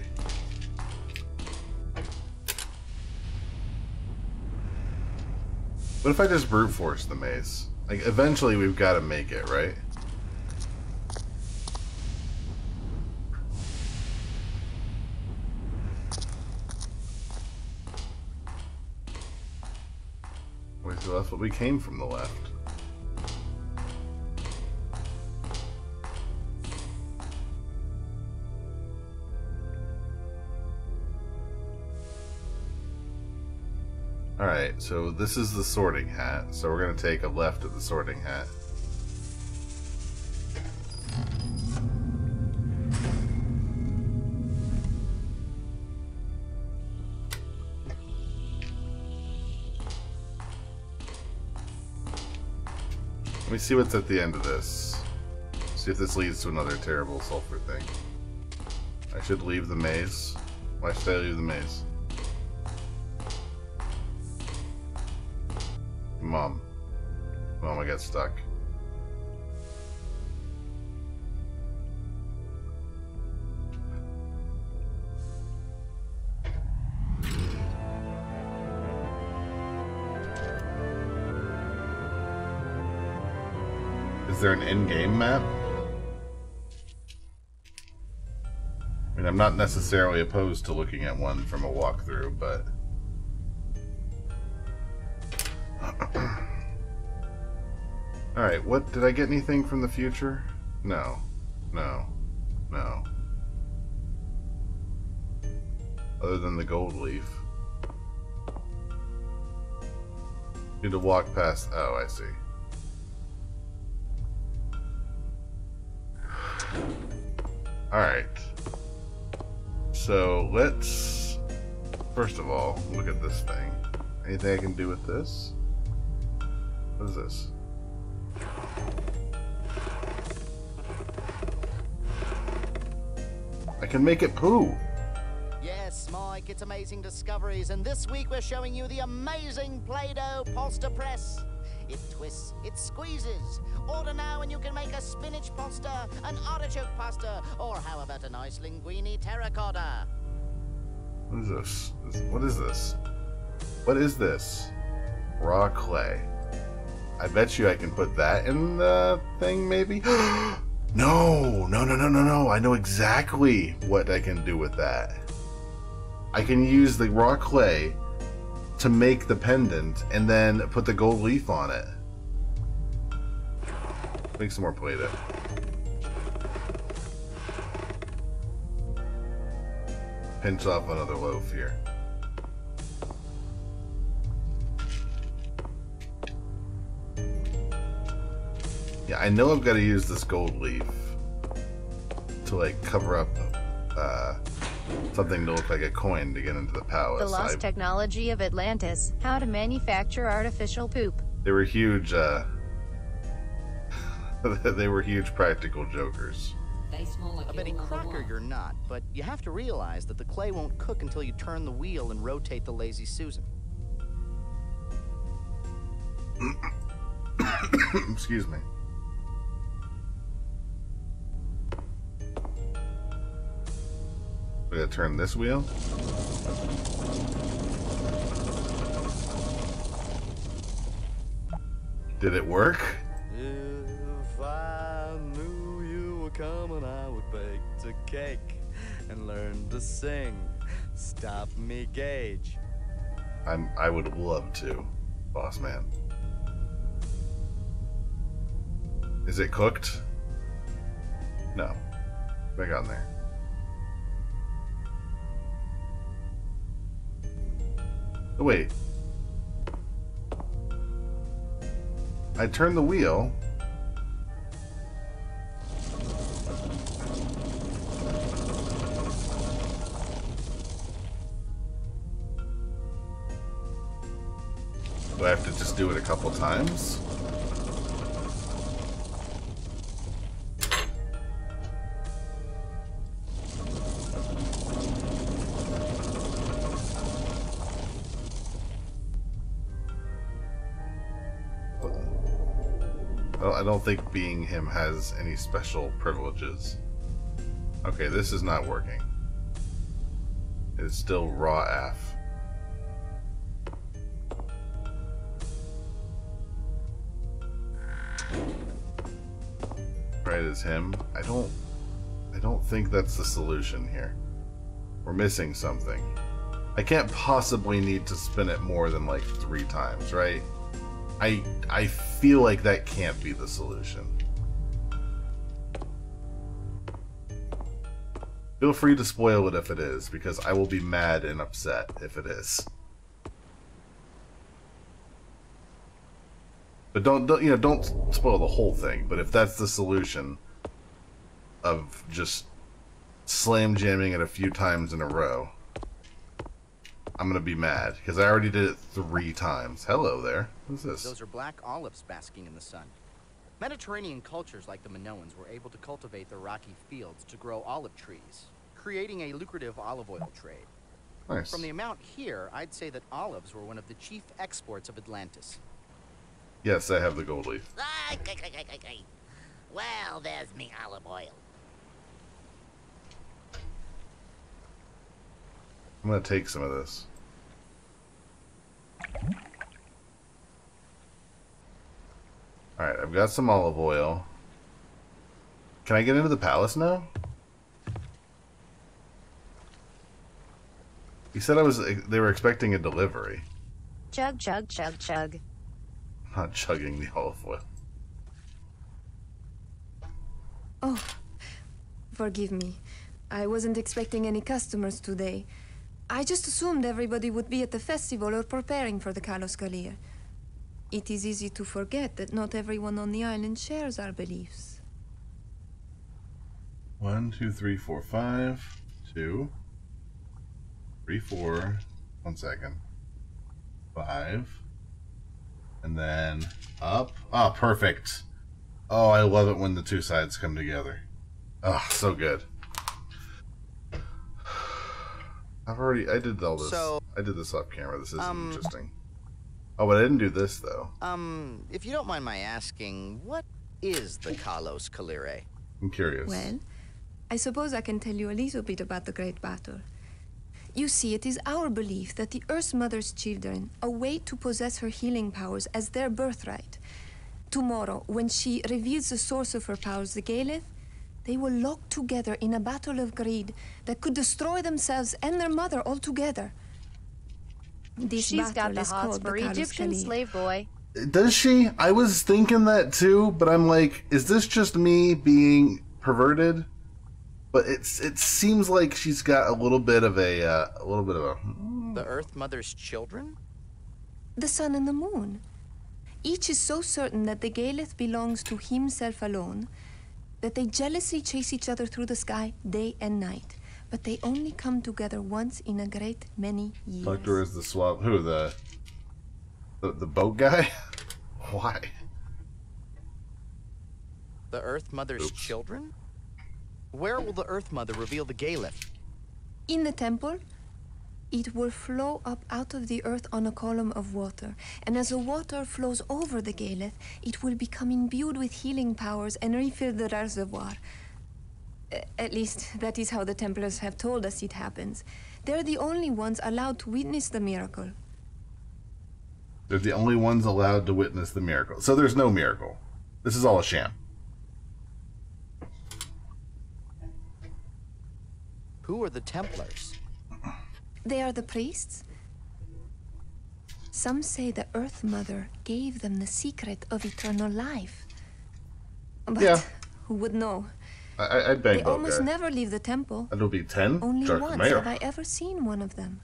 What if I just brute force the maze? Like, eventually we've got to make it, right? Wait, so that's what we came from the left. Alright, so this is the sorting hat. So we're going to take a left at the sorting hat. Let me see what's at the end of this. See if this leads to another terrible sulfur thing. I should leave the maze. Why should I leave the maze? Mom, I got stuck. Is there an in-game map? I mean, I'm not necessarily opposed to looking at one from a walkthrough, but... Alright, what? Did I get anything from the future? No. No. No. Other than the gold leaf. Need to walk past... Oh, I see. Alright. So, let's... First of all, look at this thing. Anything I can do with this? What is this? I can make it poo. Yes, Mike, it's amazing discoveries, and this week we're showing you the amazing Play-Doh Poster Press. It twists, it squeezes. Order now and you can make a spinach poster, an artichoke pasta, or how about a nice linguine terracotta? What is this? What is this? What is this? Raw clay. I bet you I can put that in the thing, maybe? No! I know exactly what I can do with that. I can use the raw clay to make the pendant and then put the gold leaf on it. Make some more Play-Doh. Pinch off another loaf here. Yeah, I know I've got to use this gold leaf to like cover up something to look like a coin to get into the palace. The lost technology of Atlantis. How to manufacture artificial poop. They were huge. They were huge practical jokers. A Betty Crocker you're not, but you have to realize that the clay won't cook until you turn the wheel and rotate the Lazy Susan. Excuse me. We gotta turn this wheel. Did it work? If I knew you were coming, I would bake a cake and learn to sing. Stop me, Gage. I would love to, boss man. Is it cooked? No. Back on there. Oh, wait. I turn the wheel, Do I have to just do it a couple times? Well, I don't think being him has any special privileges. Okay, this is not working. It's still raw F. Right as him. I don't think that's the solution here. We're missing something. I can't possibly need to spin it more than like 3 times, right? I feel like that can't be the solution. Feel free to spoil it if it is, because I will be mad and upset if it is. But don't spoil the whole thing. But if that's the solution of just slam jamming it a few times in a row, I'm gonna be mad because I already did it 3 times. Hello there. Who's this? Those are black olives basking in the sun. Mediterranean cultures like the Minoans were able to cultivate their rocky fields to grow olive trees, creating a lucrative olive oil trade. Nice. From the amount here, I'd say that olives were one of the chief exports of Atlantis. Yes, I have the gold leaf. Well, there's me olive oil. I'm gonna take some of this. Alright, I've got some olive oil. Can I get into the palace now? You said they were expecting a delivery. Chug, chug, chug, chug. Not chugging the olive oil. Oh, forgive me. I wasn't expecting any customers today. I just assumed everybody would be at the festival or preparing for the Kalos Kalir. It is easy to forget that not everyone on the island shares our beliefs. 1, 2, 3, 4, 5, 2, 3, 4, 1 second, 5, and then up. Ah, perfect. Oh, I love it when the 2 sides come together. Oh, so good. I did all this. I did this off camera. This isn't interesting. Oh, but I didn't do this, though. If you don't mind my asking, what is the Kalos Kalire? I'm curious. Well, I suppose I can tell you a little bit about the Great Battle. You see, it is our belief that the Earth Mother's children await to possess her healing powers as their birthright. Tomorrow, when she reveals the source of her powers, the Galeth, they will lock together in a battle of greed that could destroy themselves and their mother altogether. She's got the hots for Egyptian slave boy. Does she? I was thinking that too, but I'm like, is this just me being perverted? But it seems like she's got a little bit of a The Earth Mother's children? The sun and the moon. Each is so certain that the Galeth belongs to himself alone that they jealously chase each other through the sky day and night. But they only come together once in a great many years. Doctor is the swap. Who, the boat guy? Why? The Earth Mother's children? Where will the Earth Mother reveal the Galeth? In the temple. It will flow up out of the earth on a column of water. And as the water flows over the Galeth, it will become imbued with healing powers and refill the reservoir. At least, that is how the Templars have told us it happens. They're the only ones allowed to witness the miracle. They're the only ones allowed to witness the miracle. So there's no miracle. This is all a sham. Who are the Templars? They are the priests. Some say the Earth Mother gave them the secret of eternal life. But yeah. Who would know? I'd bang They both almost guys. never leave the temple. That'll be 10. Only Dark once Mayor. have I ever seen one of them.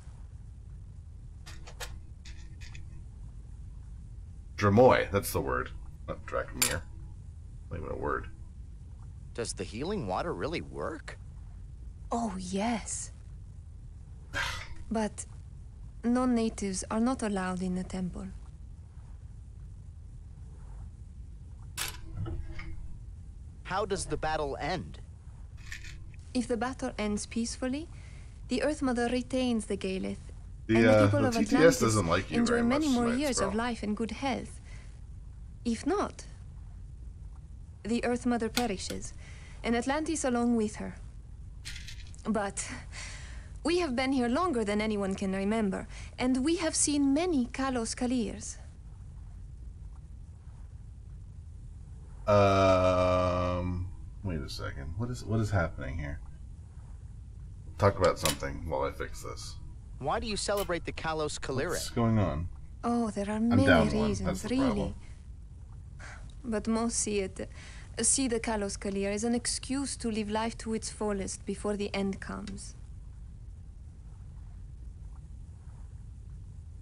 Dramoy, that's the word. Not Dracmere. Not even a word. Does the healing water really work? Oh, yes. But non-natives are not allowed in the temple. How does the battle end? If the battle ends peacefully, the Earth Mother retains the Galeth, and the The people of TTS Atlantis doesn't like you enjoy very many much more tonight, years of Sproul. life and good health. If not, the Earth Mother perishes, and Atlantis along with her. But we have been here longer than anyone can remember, and we have seen many Kalos Kalirs. Wait a second. What is happening here? Talk about something while I fix this. Why do you celebrate the Kalos Kalire? What's going on? Oh, there are I'm many down one. reasons, That's the really. problem. But most see the Kalos Kalir as an excuse to live life to its fullest before the end comes.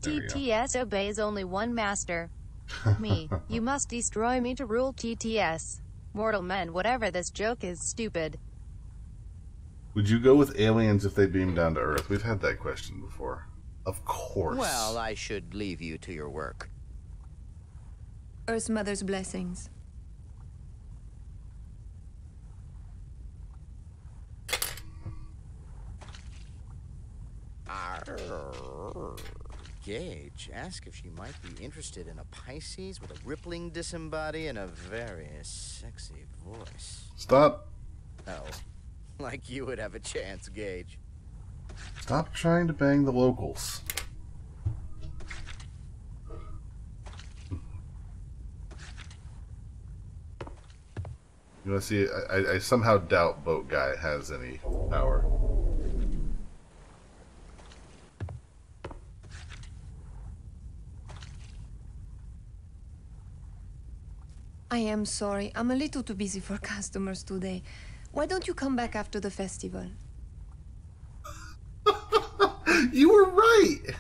TTS obeys only one master. Me. You must destroy me to rule TTS. Mortal men, whatever this joke is stupid. Would you go with aliens if they beamed down to Earth? We've had that question before. Of course. Well, I should leave you to your work. Earth's Mother's blessings. Gage, ask if she might be interested in a Pisces with a rippling disembody and a very sexy voice. Stop. Oh, like you would have a chance, Gage. Stop trying to bang the locals. You want to see? I somehow doubt Boat Guy has any power. I am sorry. I'm a little too busy for customers today. Why don't you come back after the festival? You were right!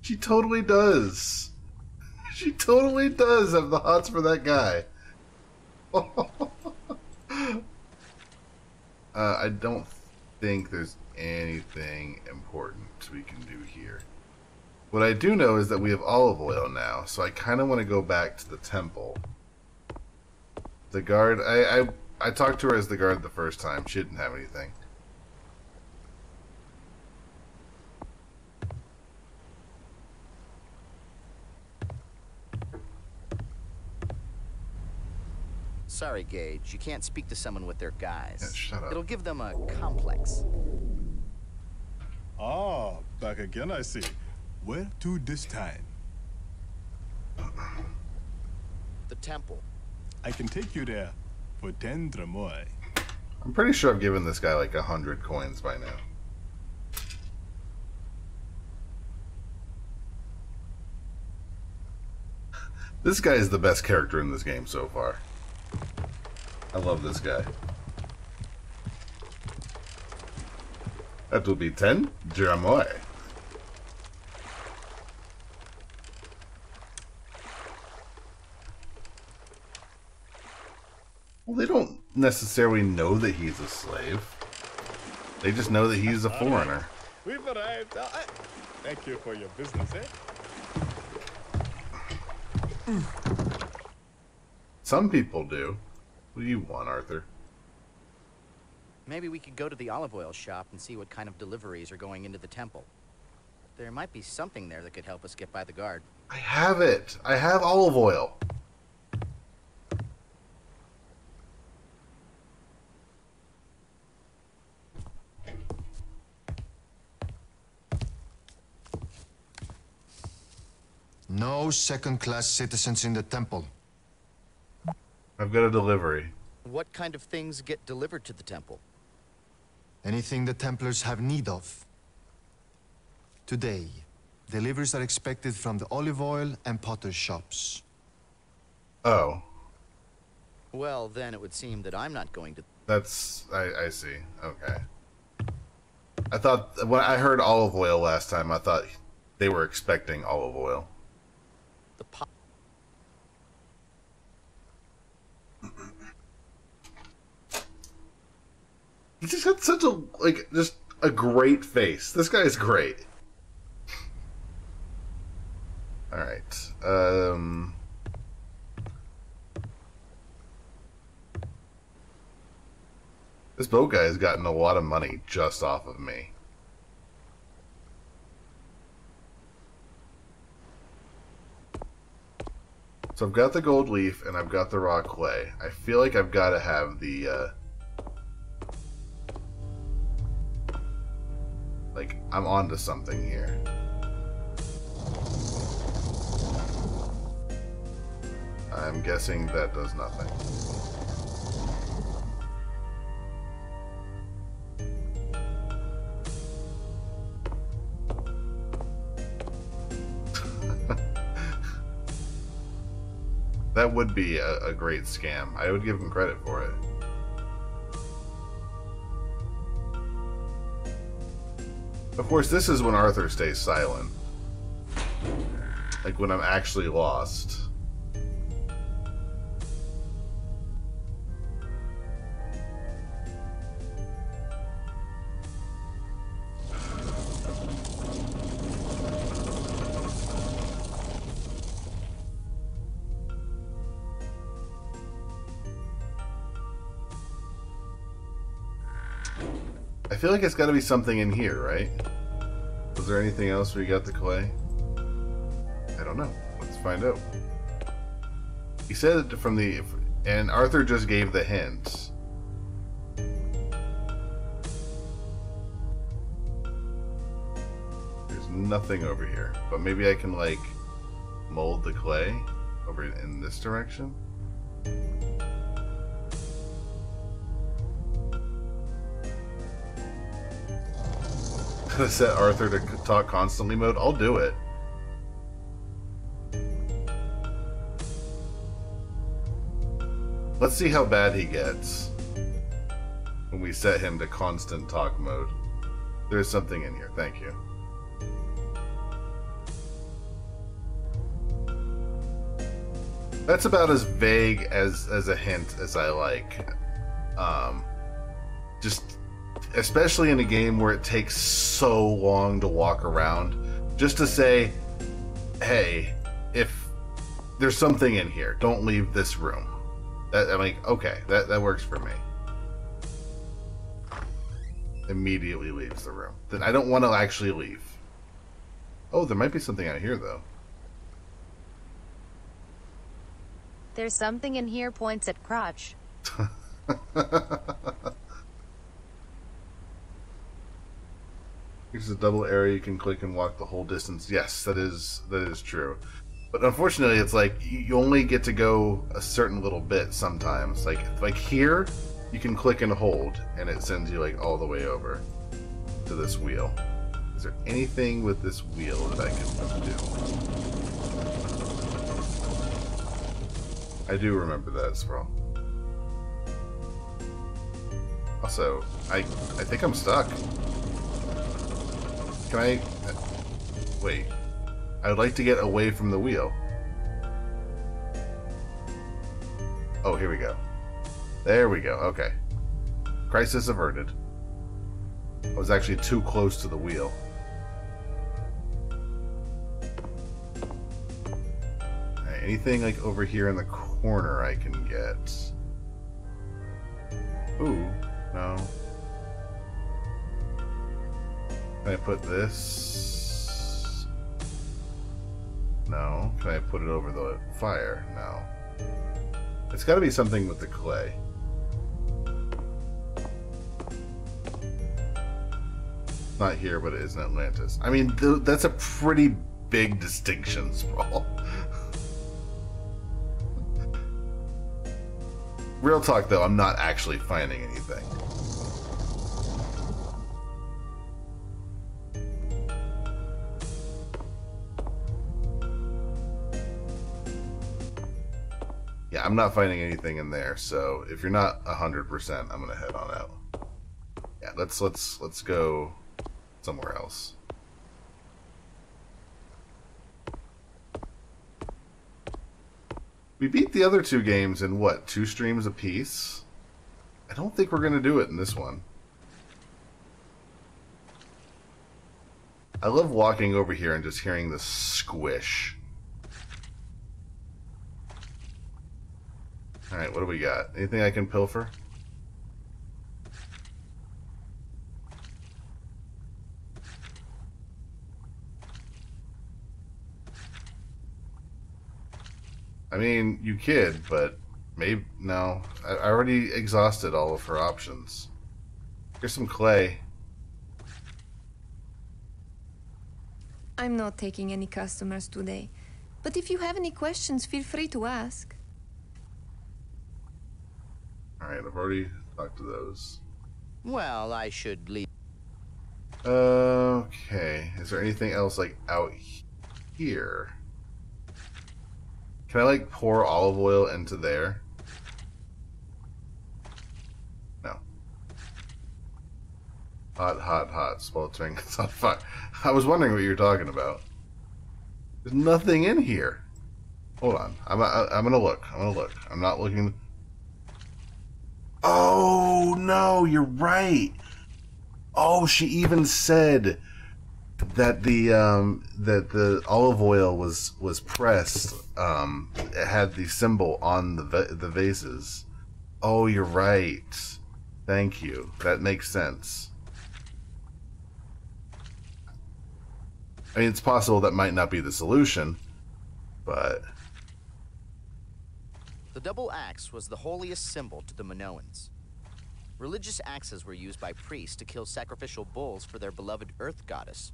She totally does. She totally does have the hots for that guy. I don't think there's anything important we can do here. What I do know is that we have olive oil now, so I kind of want to go back to the temple. The guard, I talked to her as the guard the first time. She didn't have anything. Sorry, Gage. You can't speak to someone with their guise. Yeah, shut up. It'll give them a complex. Ah, back again, I see. Where to this time? The temple. I can take you there for 10 dromoi. I'm pretty sure I've given this guy like 100 coins by now. This guy is the best character in this game so far. I love this guy. That will be 10 dromoi. Well, they don't necessarily know that he's a slave. They just know that he's a foreigner. We've arrived. Thank you for your business, eh? Some people do. What do you want, Arthur? Maybe we could go to the olive oil shop and see what kind of deliveries are going into the temple. There might be something there that could help us get by the guard. I have it. I have olive oil. No second-class citizens in the temple. I've got a delivery. What kind of things get delivered to the temple? Anything the Templars have need of. Today, deliveries are expected from the olive oil and potter shops. Oh. Well, then it would seem that I'm not going to... That's... I see. Okay. I thought... When I heard olive oil last time, I thought they were expecting olive oil. The pot... He just got such a, like, just a great face. This guy is great. Alright. This boat guy has gotten a lot of money just off of me. So I've got the gold leaf and I've got the raw clay. I feel like I've got to have the, like, I'm onto something here. I'm guessing that does nothing. That would be a great scam. I would give him credit for it. Of course, this is when Arthur stays silent. Like when I'm actually lost. I feel like it's got to be something in here, right? Was there anything else where you got the clay? I don't know. Let's find out. He said it from the... And Arthur just gave the hint. There's nothing over here. But maybe I can, like, mold the clay over in this direction? Gonna set Arthur to talk constantly mode? I'll do it. Let's see how bad he gets when we set him to constant talk mode. There's something in here, thank you. That's about as vague as a hint as I like. Just especially in a game where it takes so long to walk around, just to say, hey, if there's something in here, don't leave this room. I'm like, okay, that works for me. Immediately leaves the room. Then I don't want to actually leave. Oh, there might be something out here, though. There's something in here, points at crotch. Here's a double arrow you can click and walk the whole distance. Yes, that is true. But unfortunately, it's like you only get to go a certain little bit sometimes. Like here, you can click and hold, and it sends you like all the way over to this wheel. Is there anything with this wheel that I can do? I do remember that scroll. Also, I think I'm stuck. Can I... Wait. I would like to get away from the wheel. Oh, here we go. There we go. Okay. Crisis averted. I was actually too close to the wheel. Alright, anything like over here in the corner I can get? Ooh, no. Can I put this? No. Can I put it over the fire? No. It's got to be something with the clay. Not here, but it is in Atlantis. I mean, that's a pretty big distinction, Sprawl. Real talk, though, I'm not actually finding anything. Yeah, I'm not finding anything in there, so if you're not 100%, I'm gonna head on out. Yeah, let's go somewhere else. We beat the other two games in what, 2 streams apiece? I don't think we're gonna do it in this one. I love walking over here and just hearing the squish. Alright, what do we got? Anything I can pilfer? I mean, you could, but maybe no. I already exhausted all of her options. Here's some clay. I'm not taking any customers today, but if you have any questions, feel free to ask. Alright, I've already talked to those. Well, I should leave. Okay. Is there anything else, like, out here? Can I, like, pour olive oil into there? No. Hot, hot, hot. Sweltering. It's on fire. I was wondering what you were talking about. There's nothing in here. Hold on. I'm gonna look. I'm gonna look. I'm not looking. Oh, no, you're right. Oh, she even said that the olive oil was pressed. It had the symbol on the vases. Oh, you're right. Thank you. That makes sense. I mean, it's possible that might not be the solution, but... The double axe was the holiest symbol to the Minoans. Religious axes were used by priests to kill sacrificial bulls for their beloved earth goddess.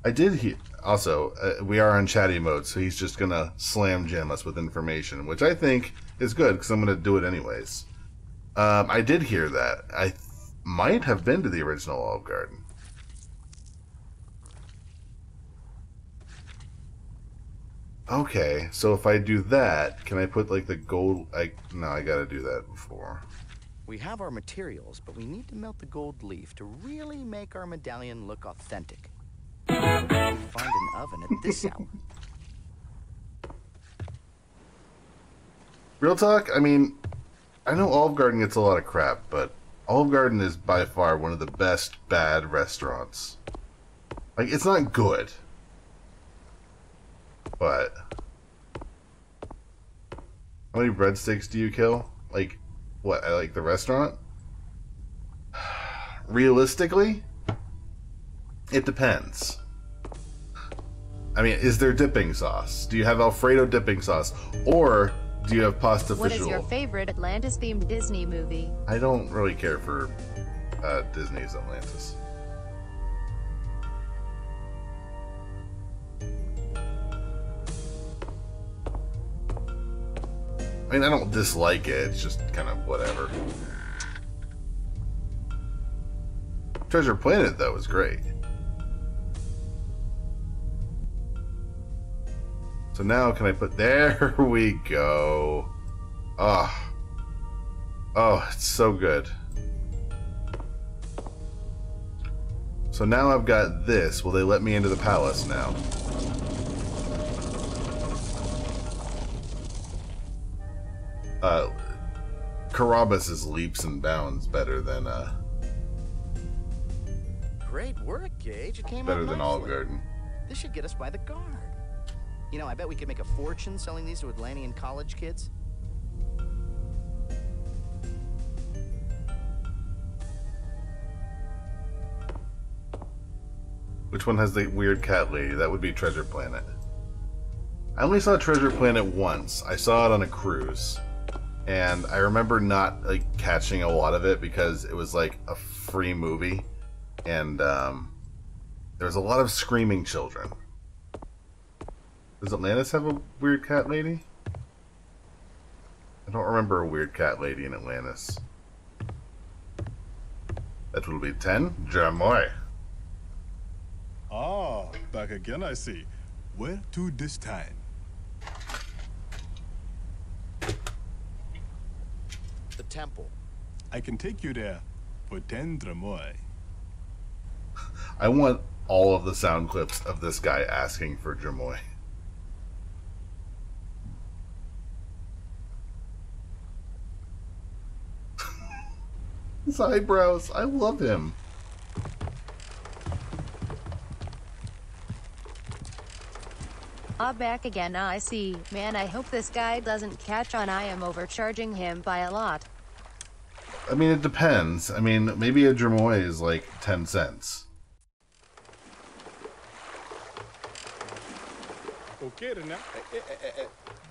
I did hear... Also, we are on chatty mode, so he's just gonna slam jam us with information, which I think is good, because I'm gonna do it anyways. I did hear that. I might have been to the original Olive Garden. Okay, so if I do that, can I put, like, the gold... No, I gotta do that before. We have our materials, but we need to melt the gold leaf to really make our medallion look authentic. Find an oven at this hour. Real talk, I mean, I know Olive Garden gets a lot of crap, but Olive Garden is by far one of the best bad restaurants. Like, it's not good. But how many breadsticks do you kill? Like, what? I like the restaurant? Realistically, it depends. I mean, is there dipping sauce? Do you have Alfredo dipping sauce? Or do you have pasta fagioli? What is your favorite Atlantis-themed Disney movie? I don't really care for Disney's Atlantis. I mean, I don't dislike it, it's just kind of whatever. Treasure Planet, though, is great. So now, can I put... There we go. Oh. Oh, it's so good. So now I've got this. Will they let me into the palace now? Carabas is leaps and bounds better than Great work, Gage. It came better out than nicely. Olive Garden. This should get us by the guard. You know, I bet we could make a fortune selling these to Atlantean college kids. Which one has the weird cat lady? That would be Treasure Planet. I only saw Treasure Planet once. I saw it on a cruise. And I remember not like catching a lot of it because it was like a free movie. And there was a lot of screaming children. Does Atlantis have a weird cat lady? I don't remember a weird cat lady in Atlantis. That will be 10. Jamoy. Ah, back again, I see. Where to this time? The temple. I can take you there for 10 dramoy. I want all of the sound clips of this guy asking for Jamoy. His eyebrows, I love him. Back again, I see. Man, I hope this guy doesn't catch on. I am overcharging him by a lot. I mean, it depends. I mean, maybe a Jamoy is like 10 cents. Okay, then.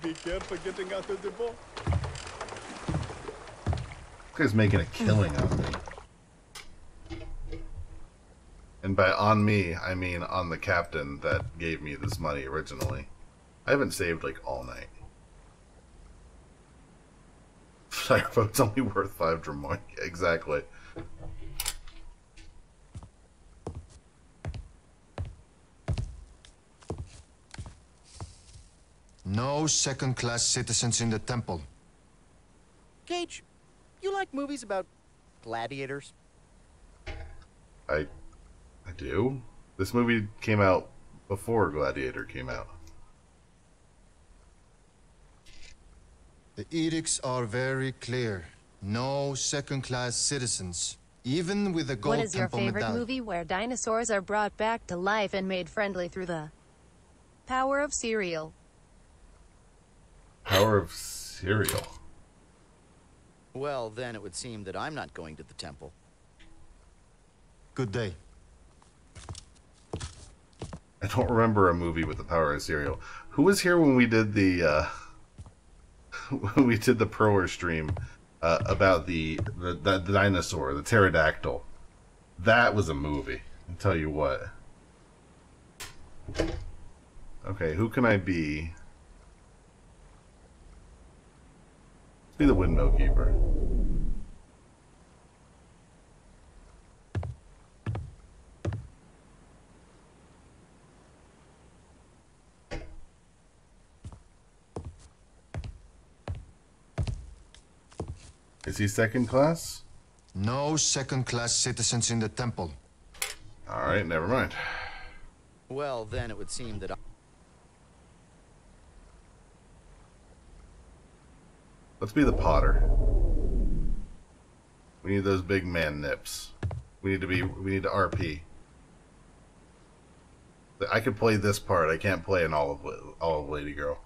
Be careful getting out of the boat. This guy's making a killing on me. And by on me, I mean on the captain that gave me this money originally. I haven't saved like all night. Fireboat's only worth 5 Drimoy. Exactly. No second-class citizens in the temple. Gage, you like movies about gladiators? I do. This movie came out before Gladiator came out. The edicts are very clear. No second-class citizens, even with the gold What is your temple favorite medallion. movie where dinosaurs are brought back to life and made friendly through the power of cereal? Power of cereal. Well, then it would seem that I'm not going to the temple. Good day. I don't remember a movie with the power of cereal. Who was here when we did the when we did the Roarstream about the dinosaur, the pterodactyl? That was a movie. I'll tell you what. Okay, who can I be? Let's be the windmill keeper. Is he second class? No second-class citizens in the temple. Alright, never mind. Well, then it would seem that Let's be the potter. We need those big man nips. We need to RP. I could play this part. I can't play an olive lady girl.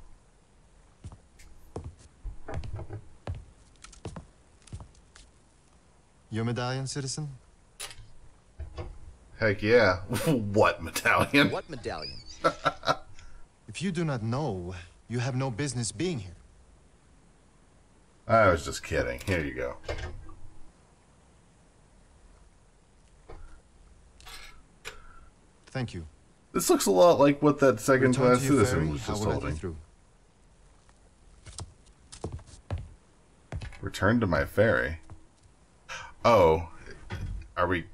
Your medallion, citizen? Heck yeah. What medallion? What medallion? If you do not know, you have no business being here. I was just kidding. Here you go. Thank you. This looks a lot like what that second Return class to your citizen ferry. was I just will let you holding. through. Return to my ferry. Oh, are we?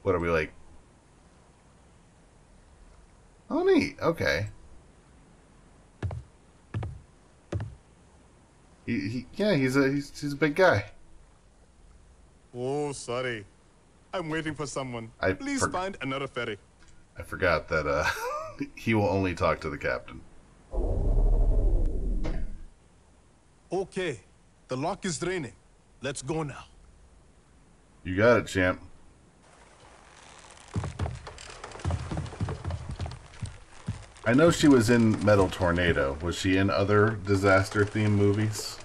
What are we like? Oh, neat. Okay. Yeah, he's a big guy. Oh, sorry. I'm waiting for someone. Please find another ferry. I forgot that he will only talk to the captain. Okay, the lock is draining. Let's go now. You got it, champ. I know she was in Metal Tornado. Was she in other disaster-themed movies?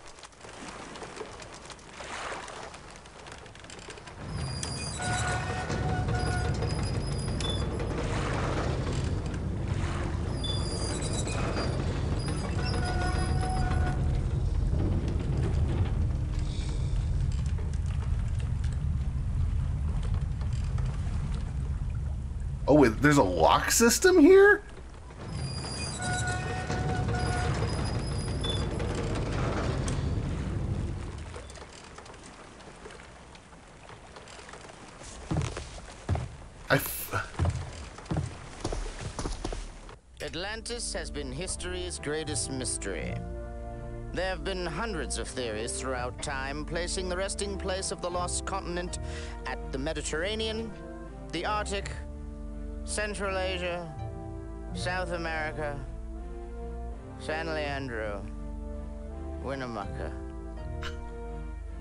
Oh, wait, there's a lock system here? Atlantis has been history's greatest mystery. There have been hundreds of theories throughout time, placing the resting place of the lost continent at the Mediterranean, the Arctic, Central Asia, South America, San Leandro, Winnemucca,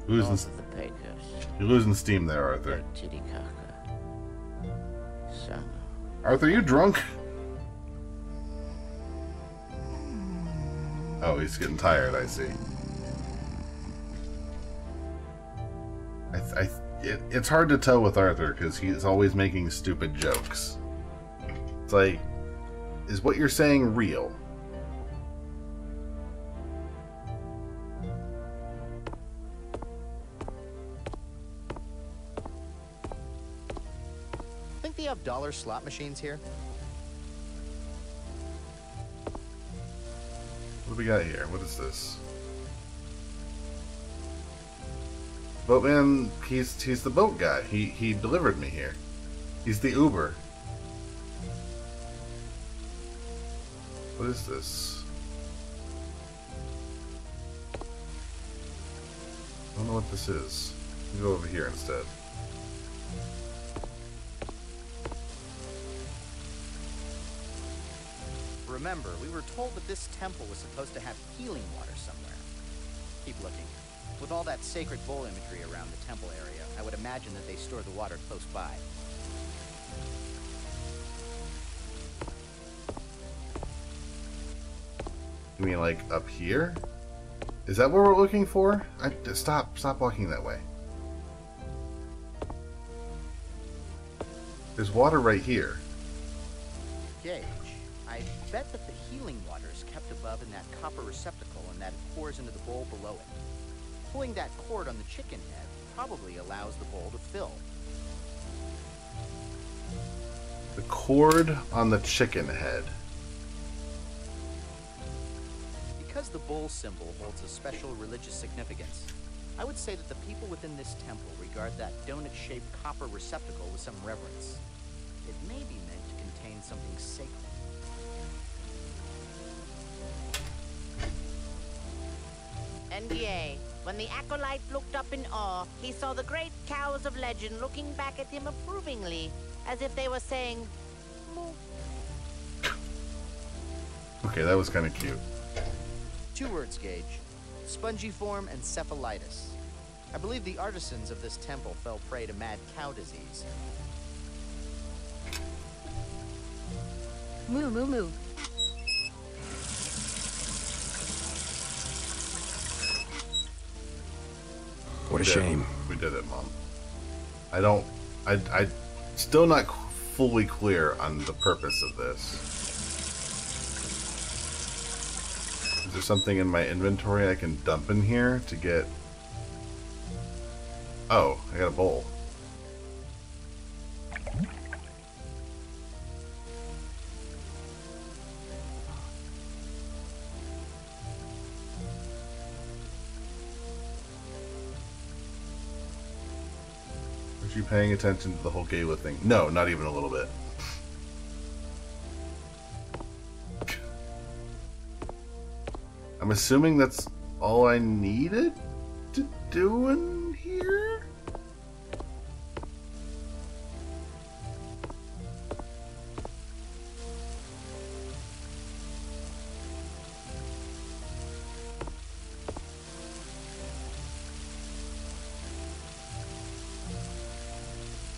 north of the Pecos, You're losing steam there, Arthur. Titicaca, Summer. Arthur, you drunk? Oh, he's getting tired, I see. It's hard to tell with Arthur because he's always making stupid jokes. It's like, Is what you're saying real? Think they have dollar slot machines here? What do we got here? What is this? Boatman, he's the boat guy. He delivered me here. He's the Uber. What is this? I don't know what this is. Let me go over here instead. Remember, we were told that this temple was supposed to have healing water somewhere. Keep looking. With all that sacred bowl imagery around the temple area, I would imagine that they store the water close by. You mean like up here? Is that what we're looking for? Stop walking that way. There's water right here. Gage, I bet that the healing water is kept above in that copper receptacle and that it pours into the bowl below it. Pulling that cord on the chicken head probably allows the bowl to fill. The cord on the chicken head. Because the bowl symbol holds a special religious significance, I would say that the people within this temple regard that donut-shaped copper receptacle with some reverence. It may be meant to contain something sacred. NDA. When the acolyte looked up in awe, he saw the great cows of legend looking back at him approvingly, as if they were saying, "Moo." Okay, that was kind of cute. 2 words, Gage. Spongiform and cephalitis. I believe the artisans of this temple fell prey to mad cow disease. Moo moo moo. What a shame. We did it, Mom. I still not fully clear on the purpose of this. Is there something in my inventory I can dump in here to get... Oh, I got a bowl. Are you paying attention to the whole gala thing? No, not even a little bit. I'm assuming that's all I needed to do in here?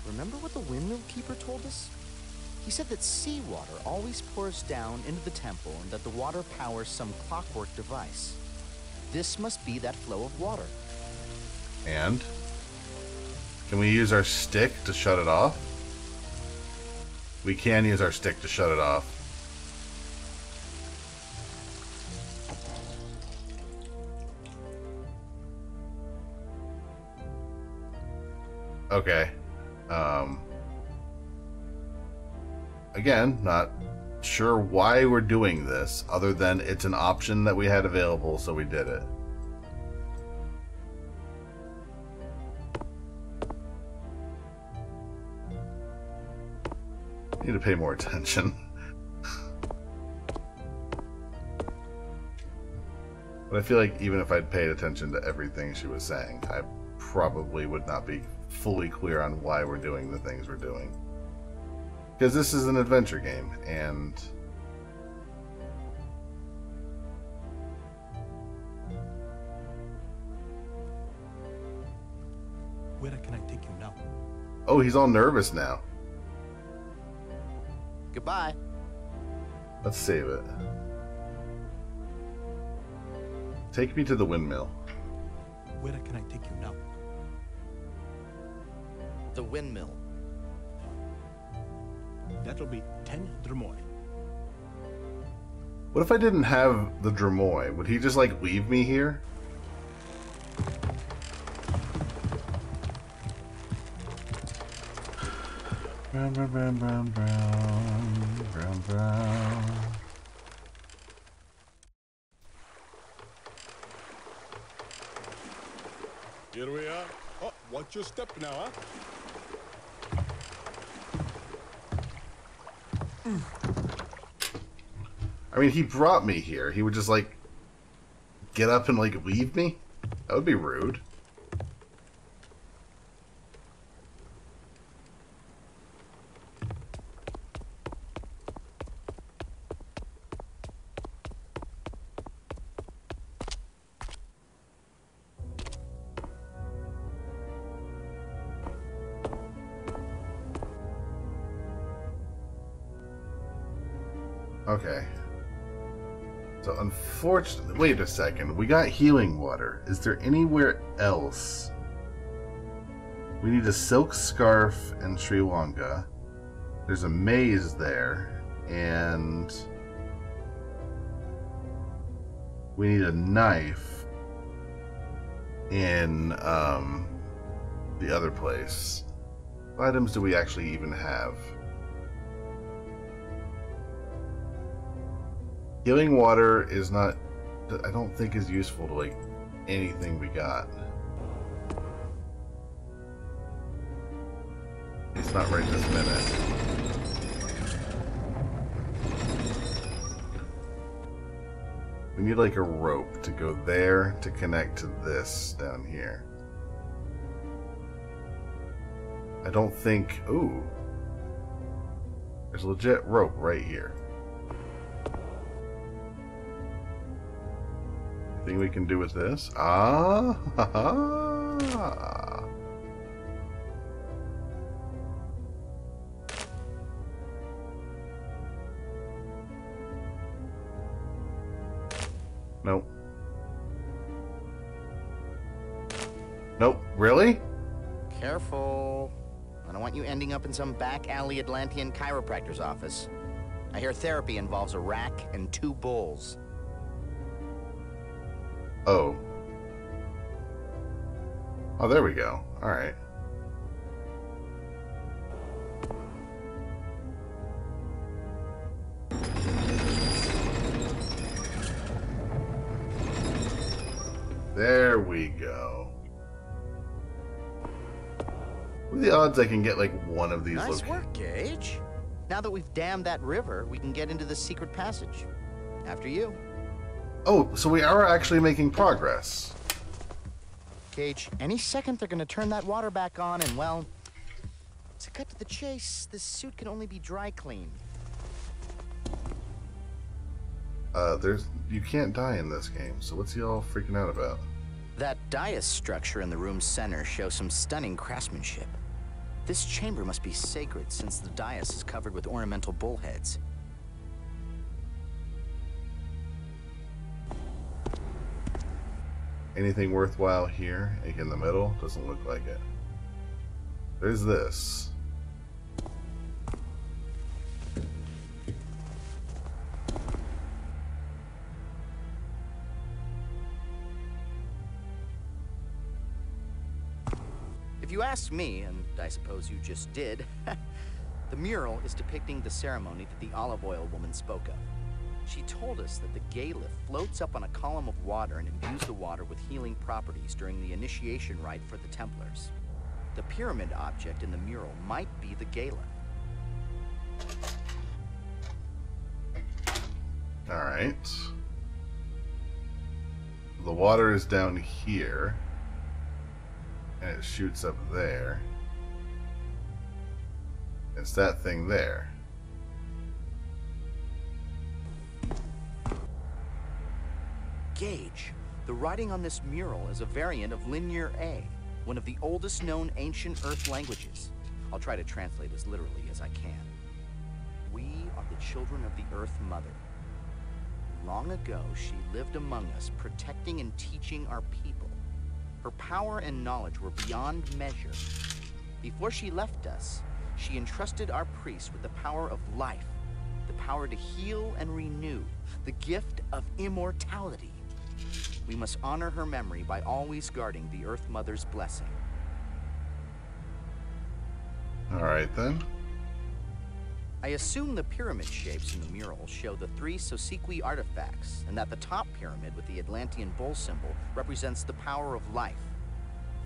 Remember what the windmill keeper told us? He said that seawater always pours down into the temple and that the water powers some clockwork device. This must be that flow of water. And? Can we use our stick to shut it off? We can use our stick to shut it off. Okay. Again, not sure why we're doing this, other than it's an option that we had available, so we did it. Need to pay more attention. But I feel like even if I'd paid attention to everything she was saying, I probably would not be fully clear on why we're doing the things we're doing. Because this is an adventure game, and... Where can I take you now? Oh, he's all nervous now. Goodbye. Let's save it. Take me to the windmill. Where can I take you now? The windmill. That'll be 10 dromoi. What if I didn't have the Dramoy? Would he just, like, leave me here? Brown, brown, brown, brown, brown, brown, brown. Here we are. Oh, watch your step now, huh? I mean, he brought me here. He would just, like, get up and, like, leave me? That would be rude. Okay. So unfortunately, wait a second. We got healing water. Is there anywhere else? We need a silk scarf in Sri Lanka. There's a maze there, and we need a knife in the other place. What items do we actually even have? Healing water is not, I don't think is useful to, like, anything we got. It's not right this minute. We need, like, a rope to go there to connect to this down here. I don't think, ooh. There's a legit rope right here. Thing we can do with this? Ah, ha, ha. Nope. Nope. Really? Careful. I don't want you ending up in some back alley Atlantean chiropractor's office. I hear therapy involves a rack and 2 bulls. Oh. Oh, there we go. All right. There we go. What are the odds I can get, like, one of these? Nice work, Gage. Now that we've dammed that river, we can get into the secret passage. After you. Oh, so we are actually making progress. Gage, any second they're gonna turn that water back on and, well, to cut to the chase, this suit can only be dry cleaned. You can't die in this game, so what's he all freaking out about? That dais structure in the room's center shows some stunning craftsmanship. This chamber must be sacred since the dais is covered with ornamental bullheads. Anything worthwhile here? Like in the middle? Doesn't look like it. There's this. If you ask me, and I suppose you just did, the mural is depicting the ceremony that the olive oil woman spoke of. She told us that the Gaelith floats up on a column of water and imbues the water with healing properties during the initiation rite for the Templars. The pyramid object in the mural might be the Gaelith. Alright. The water is down here. And it shoots up there. It's that thing there. Gage, the writing on this mural is a variant of Linear A, one of the oldest known ancient Earth languages. I'll try to translate as literally as I can. We are the children of the Earth Mother. Long ago, she lived among us, protecting and teaching our people. Her power and knowledge were beyond measure. Before she left us, she entrusted our priests with the power of life, the power to heal and renew, the gift of immortality. We must honor her memory by always guarding the Earth Mother's blessing. All right, then. I assume the pyramid shapes in the mural show the 3 Sosequi artifacts, and that the top pyramid with the Atlantean bull symbol represents the power of life.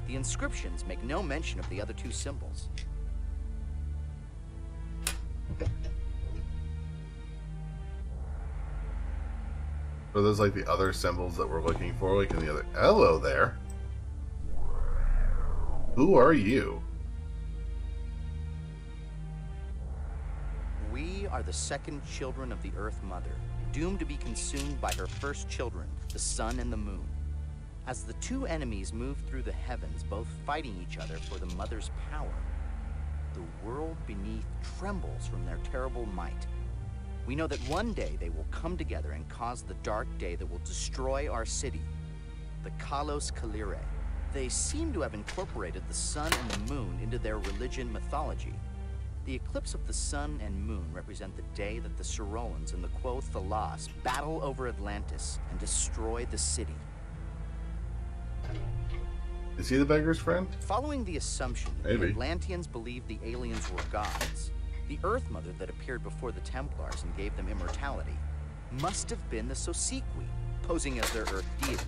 The inscriptions make no mention of the other 2 symbols. Are those like the other symbols that we're looking for? Like in the other... Hello there. Who are you? We are the second children of the Earth Mother, doomed to be consumed by her first children, the sun and the moon. As the 2 enemies move through the heavens, both fighting each other for the Mother's power, the world beneath trembles from their terrible might. We know that one day they will come together and cause the dark day that will destroy our city, the Kalos Kalire. They seem to have incorporated the sun and the moon into their religion mythology. The eclipse of the sun and moon represent the day that the Sorolans and the Quo Thalas battle over Atlantis and destroy the city. Is he the beggar's friend? Following the assumption that the Atlanteans believed the aliens were gods, the Earth Mother that appeared before the Templars and gave them immortality must have been the Sosequi, posing as their Earth deity.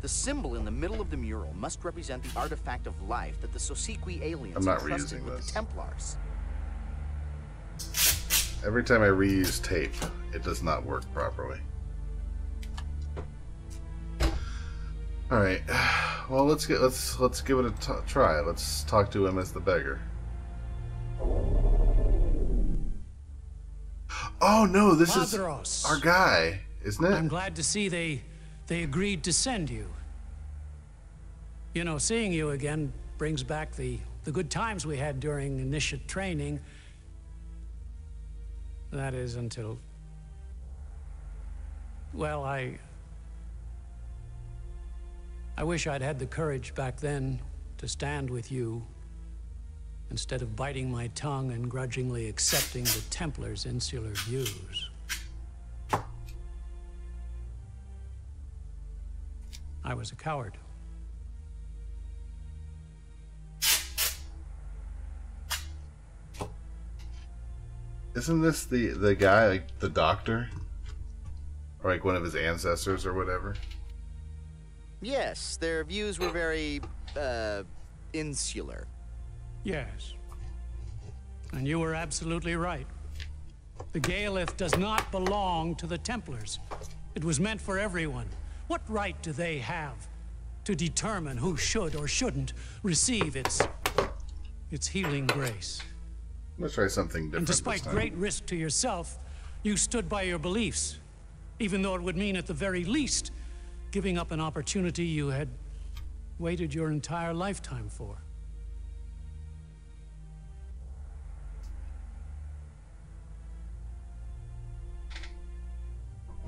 The symbol in the middle of the mural must represent the artifact of life that the Sosequi aliens entrusted with the Templars. Every time I reuse tape, it does not work properly. All right. Well, let's give it a try. Let's talk to him as the beggar. Oh no, this is our guy, isn't it? I'm glad to see they agreed to send you. You know, seeing you again brings back the good times we had during initiate training. That is until... Well, I wish I'd had the courage back then to stand with you instead of biting my tongue and grudgingly accepting the Templars' insular views. I was a coward. Isn't this the guy, like the doctor? Or like one of his ancestors or whatever? Yes, their views were very, insular. Yes. And you were absolutely right. The Gaelith does not belong to the Templars. It was meant for everyone. What right do they have to determine who should or shouldn't receive its healing grace? Let's try something different. And despite great risk to yourself, you stood by your beliefs, even though it would mean at the very least giving up an opportunity you had waited your entire lifetime for.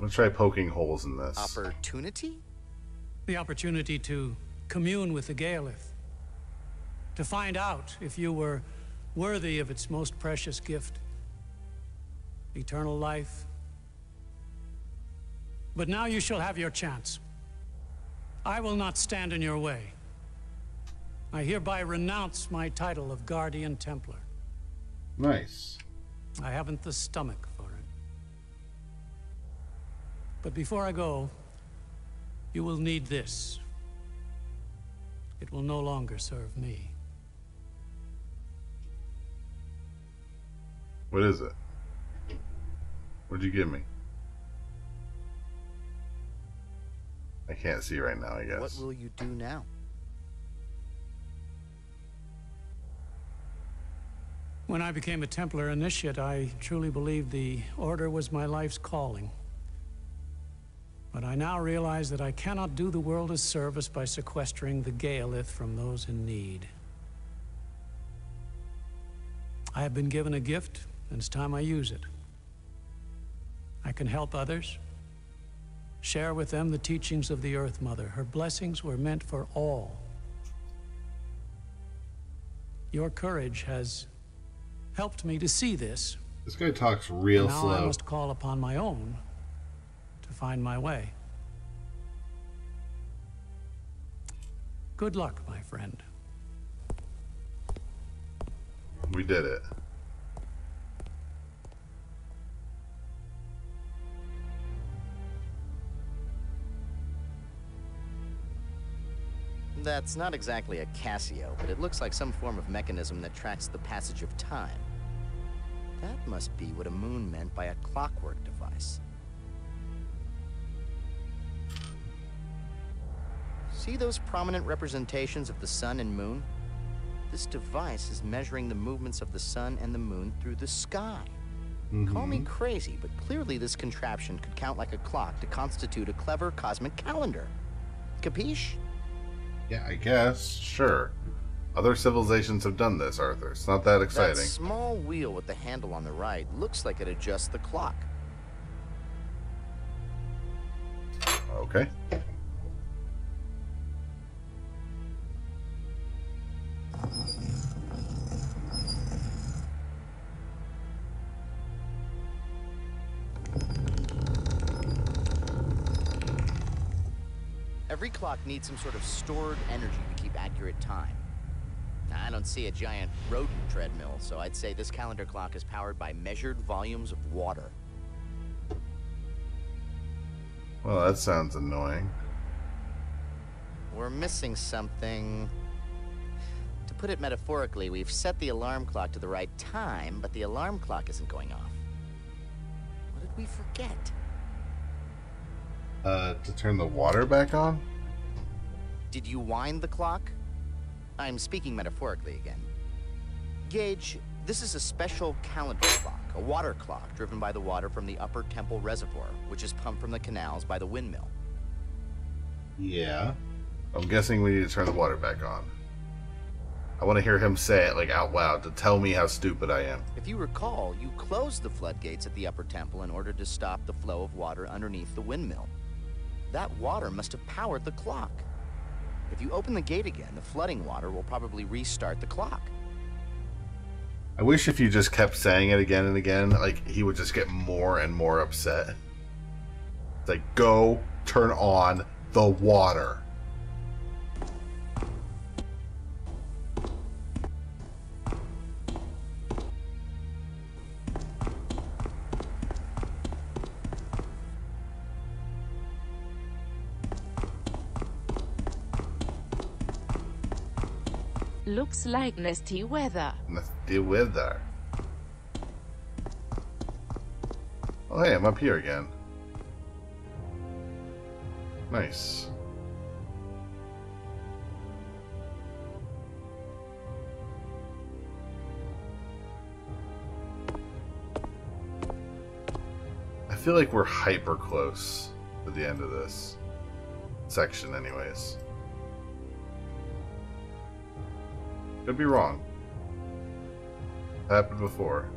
Let's try poking holes in this. Opportunity? The opportunity to commune with the Gaelith. To find out if you were worthy of its most precious gift, eternal life. But now you shall have your chance. I will not stand in your way. I hereby renounce my title of Guardian Templar. Nice. I haven't the stomach for it. But before I go, you will need this. It will no longer serve me. What is it? What'd you give me? I can't see right now, I guess. What will you do now? When I became a Templar initiate, I truly believed the Order was my life's calling. But I now realize that I cannot do the world a service by sequestering the Gaelith from those in need. I have been given a gift, and it's time I use it. I can help others, share with them the teachings of the Earth Mother. Her blessings were meant for all. Your courage has helped me to see this. This guy talks real now slow. I must call upon my own to find my way. Good luck, my friend. We did it. That's not exactly a Casio, but it looks like some form of mechanism that tracks the passage of time. That must be what a moon meant by a clockwork device. See those prominent representations of the sun and moon? This device is measuring the movements of the sun and the moon through the sky. Call me crazy, but clearly this contraption could count like a clock to constitute a clever cosmic calendar. Capiche? Yeah, I guess. Sure. Other civilizations have done this, Arthur. It's not that exciting. That small wheel with the handle on the right looks like it adjusts the clock. Okay. Every clock needs some sort of stored energy to keep accurate time. I don't see a giant rodent treadmill, so I'd say this calendar clock is powered by measured volumes of water. Well, that sounds annoying. We're missing something. To put it metaphorically, we've set the alarm clock to the right time, but the alarm clock isn't going off. What did we forget? To turn the water back on? Did you wind the clock? I'm speaking metaphorically again. Gage, this is a special calendar clock, a water clock driven by the water from the upper temple reservoir, which is pumped from the canals by the windmill. Yeah. I'm guessing we need to turn the water back on. I want to hear him say it, like, out loud to tell me how stupid I am. If you recall, you closed the floodgates at the upper temple in order to stop the flow of water underneath the windmill. That water must have powered the clock. If you open the gate again, the flooding water will probably restart the clock. I wish if you just kept saying it again and again, like, he would just get more and more upset. It's like, go turn on the water. Looks like nasty weather. Nasty weather. Oh, hey, I'm up here again. Nice. I feel like we're hyper close to the end of this section anyways. Could be wrong. Happened before.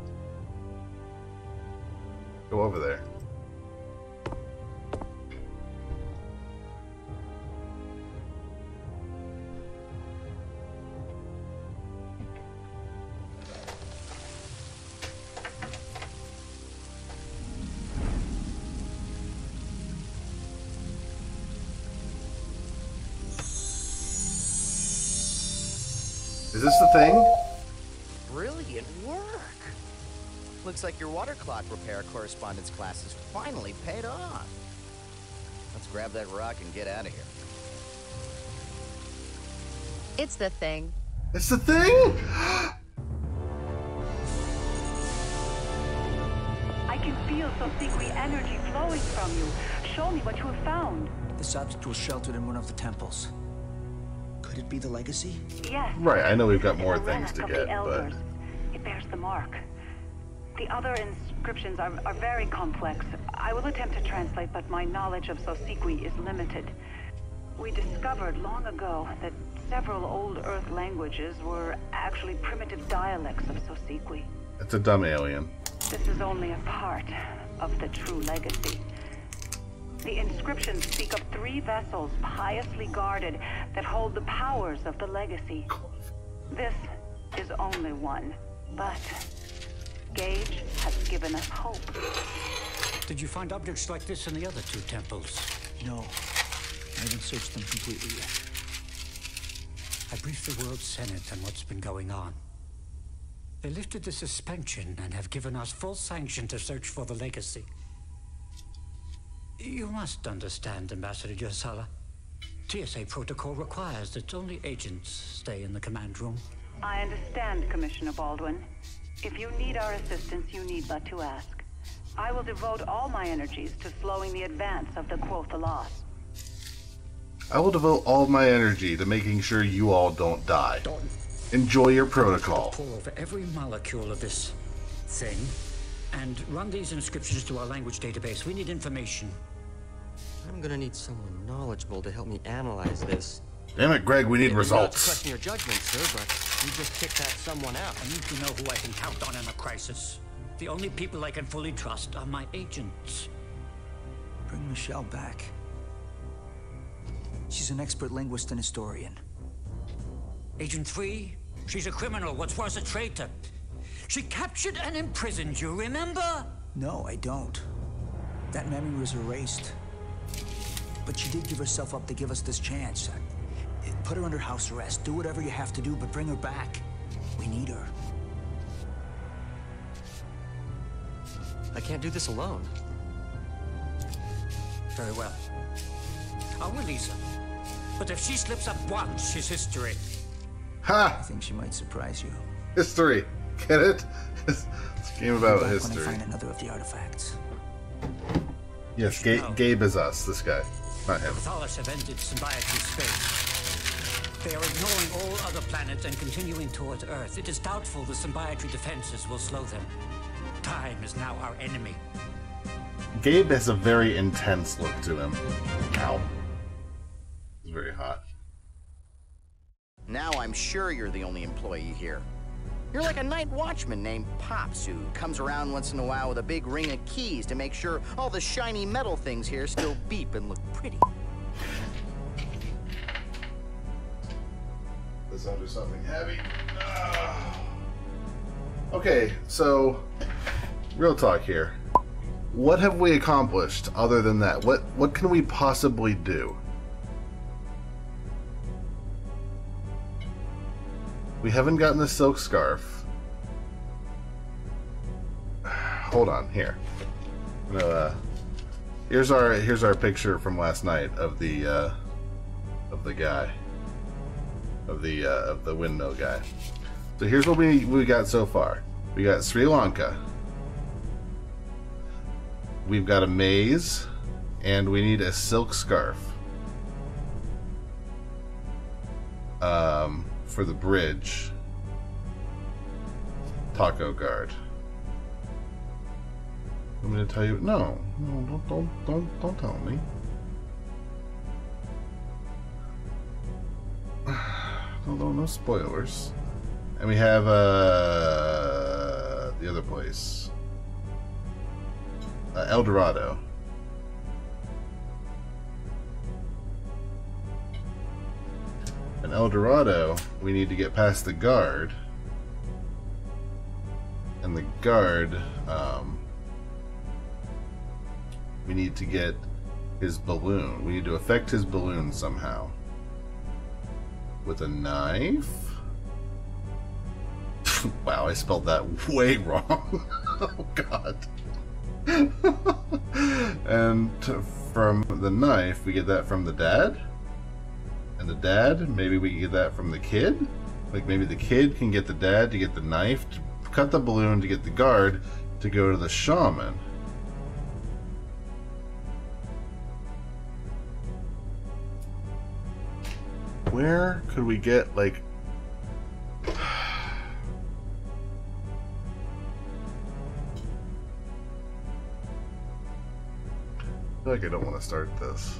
Go over there. Is this the thing? Brilliant work! Looks like your water clock repair correspondence class has finally paid off. Let's grab that rock and get out of here. It's the thing. It's the thing? I can feel Sosikwi energy flowing from you. Show me what you have found. This object was sheltered in one of the temples. Could it be the legacy? Yes. Right, I know we've got more It's a things to relic of get, the elders. but... It bears the mark. The other inscriptions are very complex. I will attempt to translate, but my knowledge of Sosikwi is limited. We discovered long ago that several old Earth languages were actually primitive dialects of Sosikwi. It's a dumb alien. This is only a part of the true legacy. The inscriptions speak of 3 vessels piously guarded that hold the powers of the legacy. This is only one, but Gage has given us hope. Did you find objects like this in the other two temples? No. I haven't searched them completely yet. I briefed the World Senate on what's been going on. They lifted the suspension and have given us full sanction to search for the legacy. You must understand, Ambassador Yosala. TSA protocol requires that only agents stay in the command room. I understand, Commissioner Baldwin. If you need our assistance, you need but to ask. I will devote all my energies to slowing the advance of the Quotha loss. I will devote all my energy to making sure you all don't die. Enjoy your protocol. Pour over every molecule of this thing and run these inscriptions to our language database. We need information. I'm gonna need someone knowledgeable to help me analyze this. Damn it, Greg, we need results. Not to question your judgment, sir, but you just kicked that someone out. I need to know who I can count on in a crisis. The only people I can fully trust are my agents. Bring Michelle back. She's an expert linguist and historian. Agent 3? She's a criminal. What's worse, a traitor. She captured and imprisoned you, remember? No, I don't. That memory was erased. But she did give herself up to give us this chance. Put her under house arrest. Do whatever you have to do, but bring her back. We need her. I can't do this alone. Very well. I'll release her. But if she slips up once, she's history. Ha! I think she might surprise you. History. Get it? It's a game about history. When I find another of the artifacts. Yes, Gabe is us, this guy. Not him. Thales have ended symbiotic space. They are ignoring all other planets and continuing towards Earth. It is doubtful the symbiotic defenses will slow them. Time is now our enemy. Gabe has a very intense look to him. Ow. He's very hot. Now I'm sure you're the only employee here. You're like a night watchman named Pops who comes around once in a while with a big ring of keys to make sure all the shiny metal things here still beep and look pretty. This under something heavy. Okay, so real talk here. What have we accomplished other than that? What can we possibly do? We haven't gotten the silk scarf. Hold on, here. No, here's our picture from last night of the guy, of the windmill guy. So here's what we got so far. We got Sri Lanka. We've got a maze, and we need a silk scarf. For the bridge. Taco guard. I'm gonna tell you no, don't tell me. No spoilers. And we have the other place. El Dorado. In El Dorado, we need to get past the guard. And the guard, we need to get his balloon. We need to affect his balloon somehow. With a knife? Wow, I spelled that way wrong. Oh, God. And from the knife, we get that from the dad? And the dad, maybe we can get that from the kid? Like maybe the kid can get the dad to get the knife, to cut the balloon, to get the guard, to go to the shaman. Where could we get, like... I feel like I don't want to start this.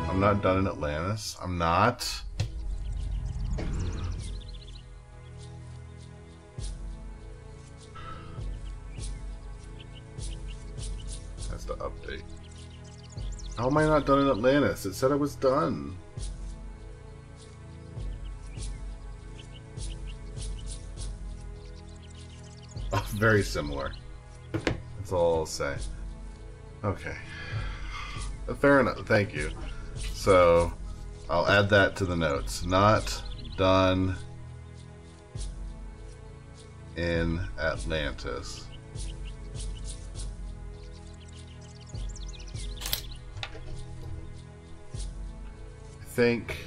I'm not done in Atlantis. I'm not. Has to update. How am I not done in Atlantis? It said I was done. Oh, very similar. That's all I'll say. Okay. Fair enough. Thank you. So, I'll add that to the notes. Not done in Atlantis. I think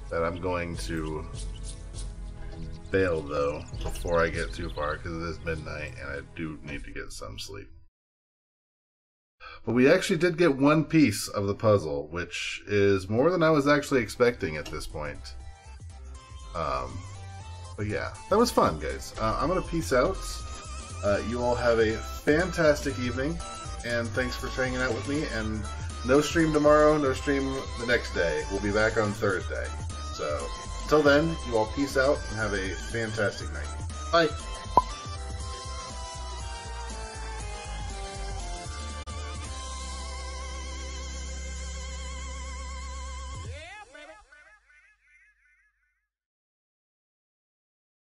that I'm going to bail, though, before I get too far, because it is midnight and I do need to get some sleep. But we actually did get one piece of the puzzle, which is more than I was actually expecting at this point. But yeah, that was fun, guys. I'm going to peace out. You all have a fantastic evening, and thanks for hanging out with me. And no stream tomorrow, no stream the next day. We'll be back on Thursday. So, until then, you all peace out and have a fantastic night. Bye!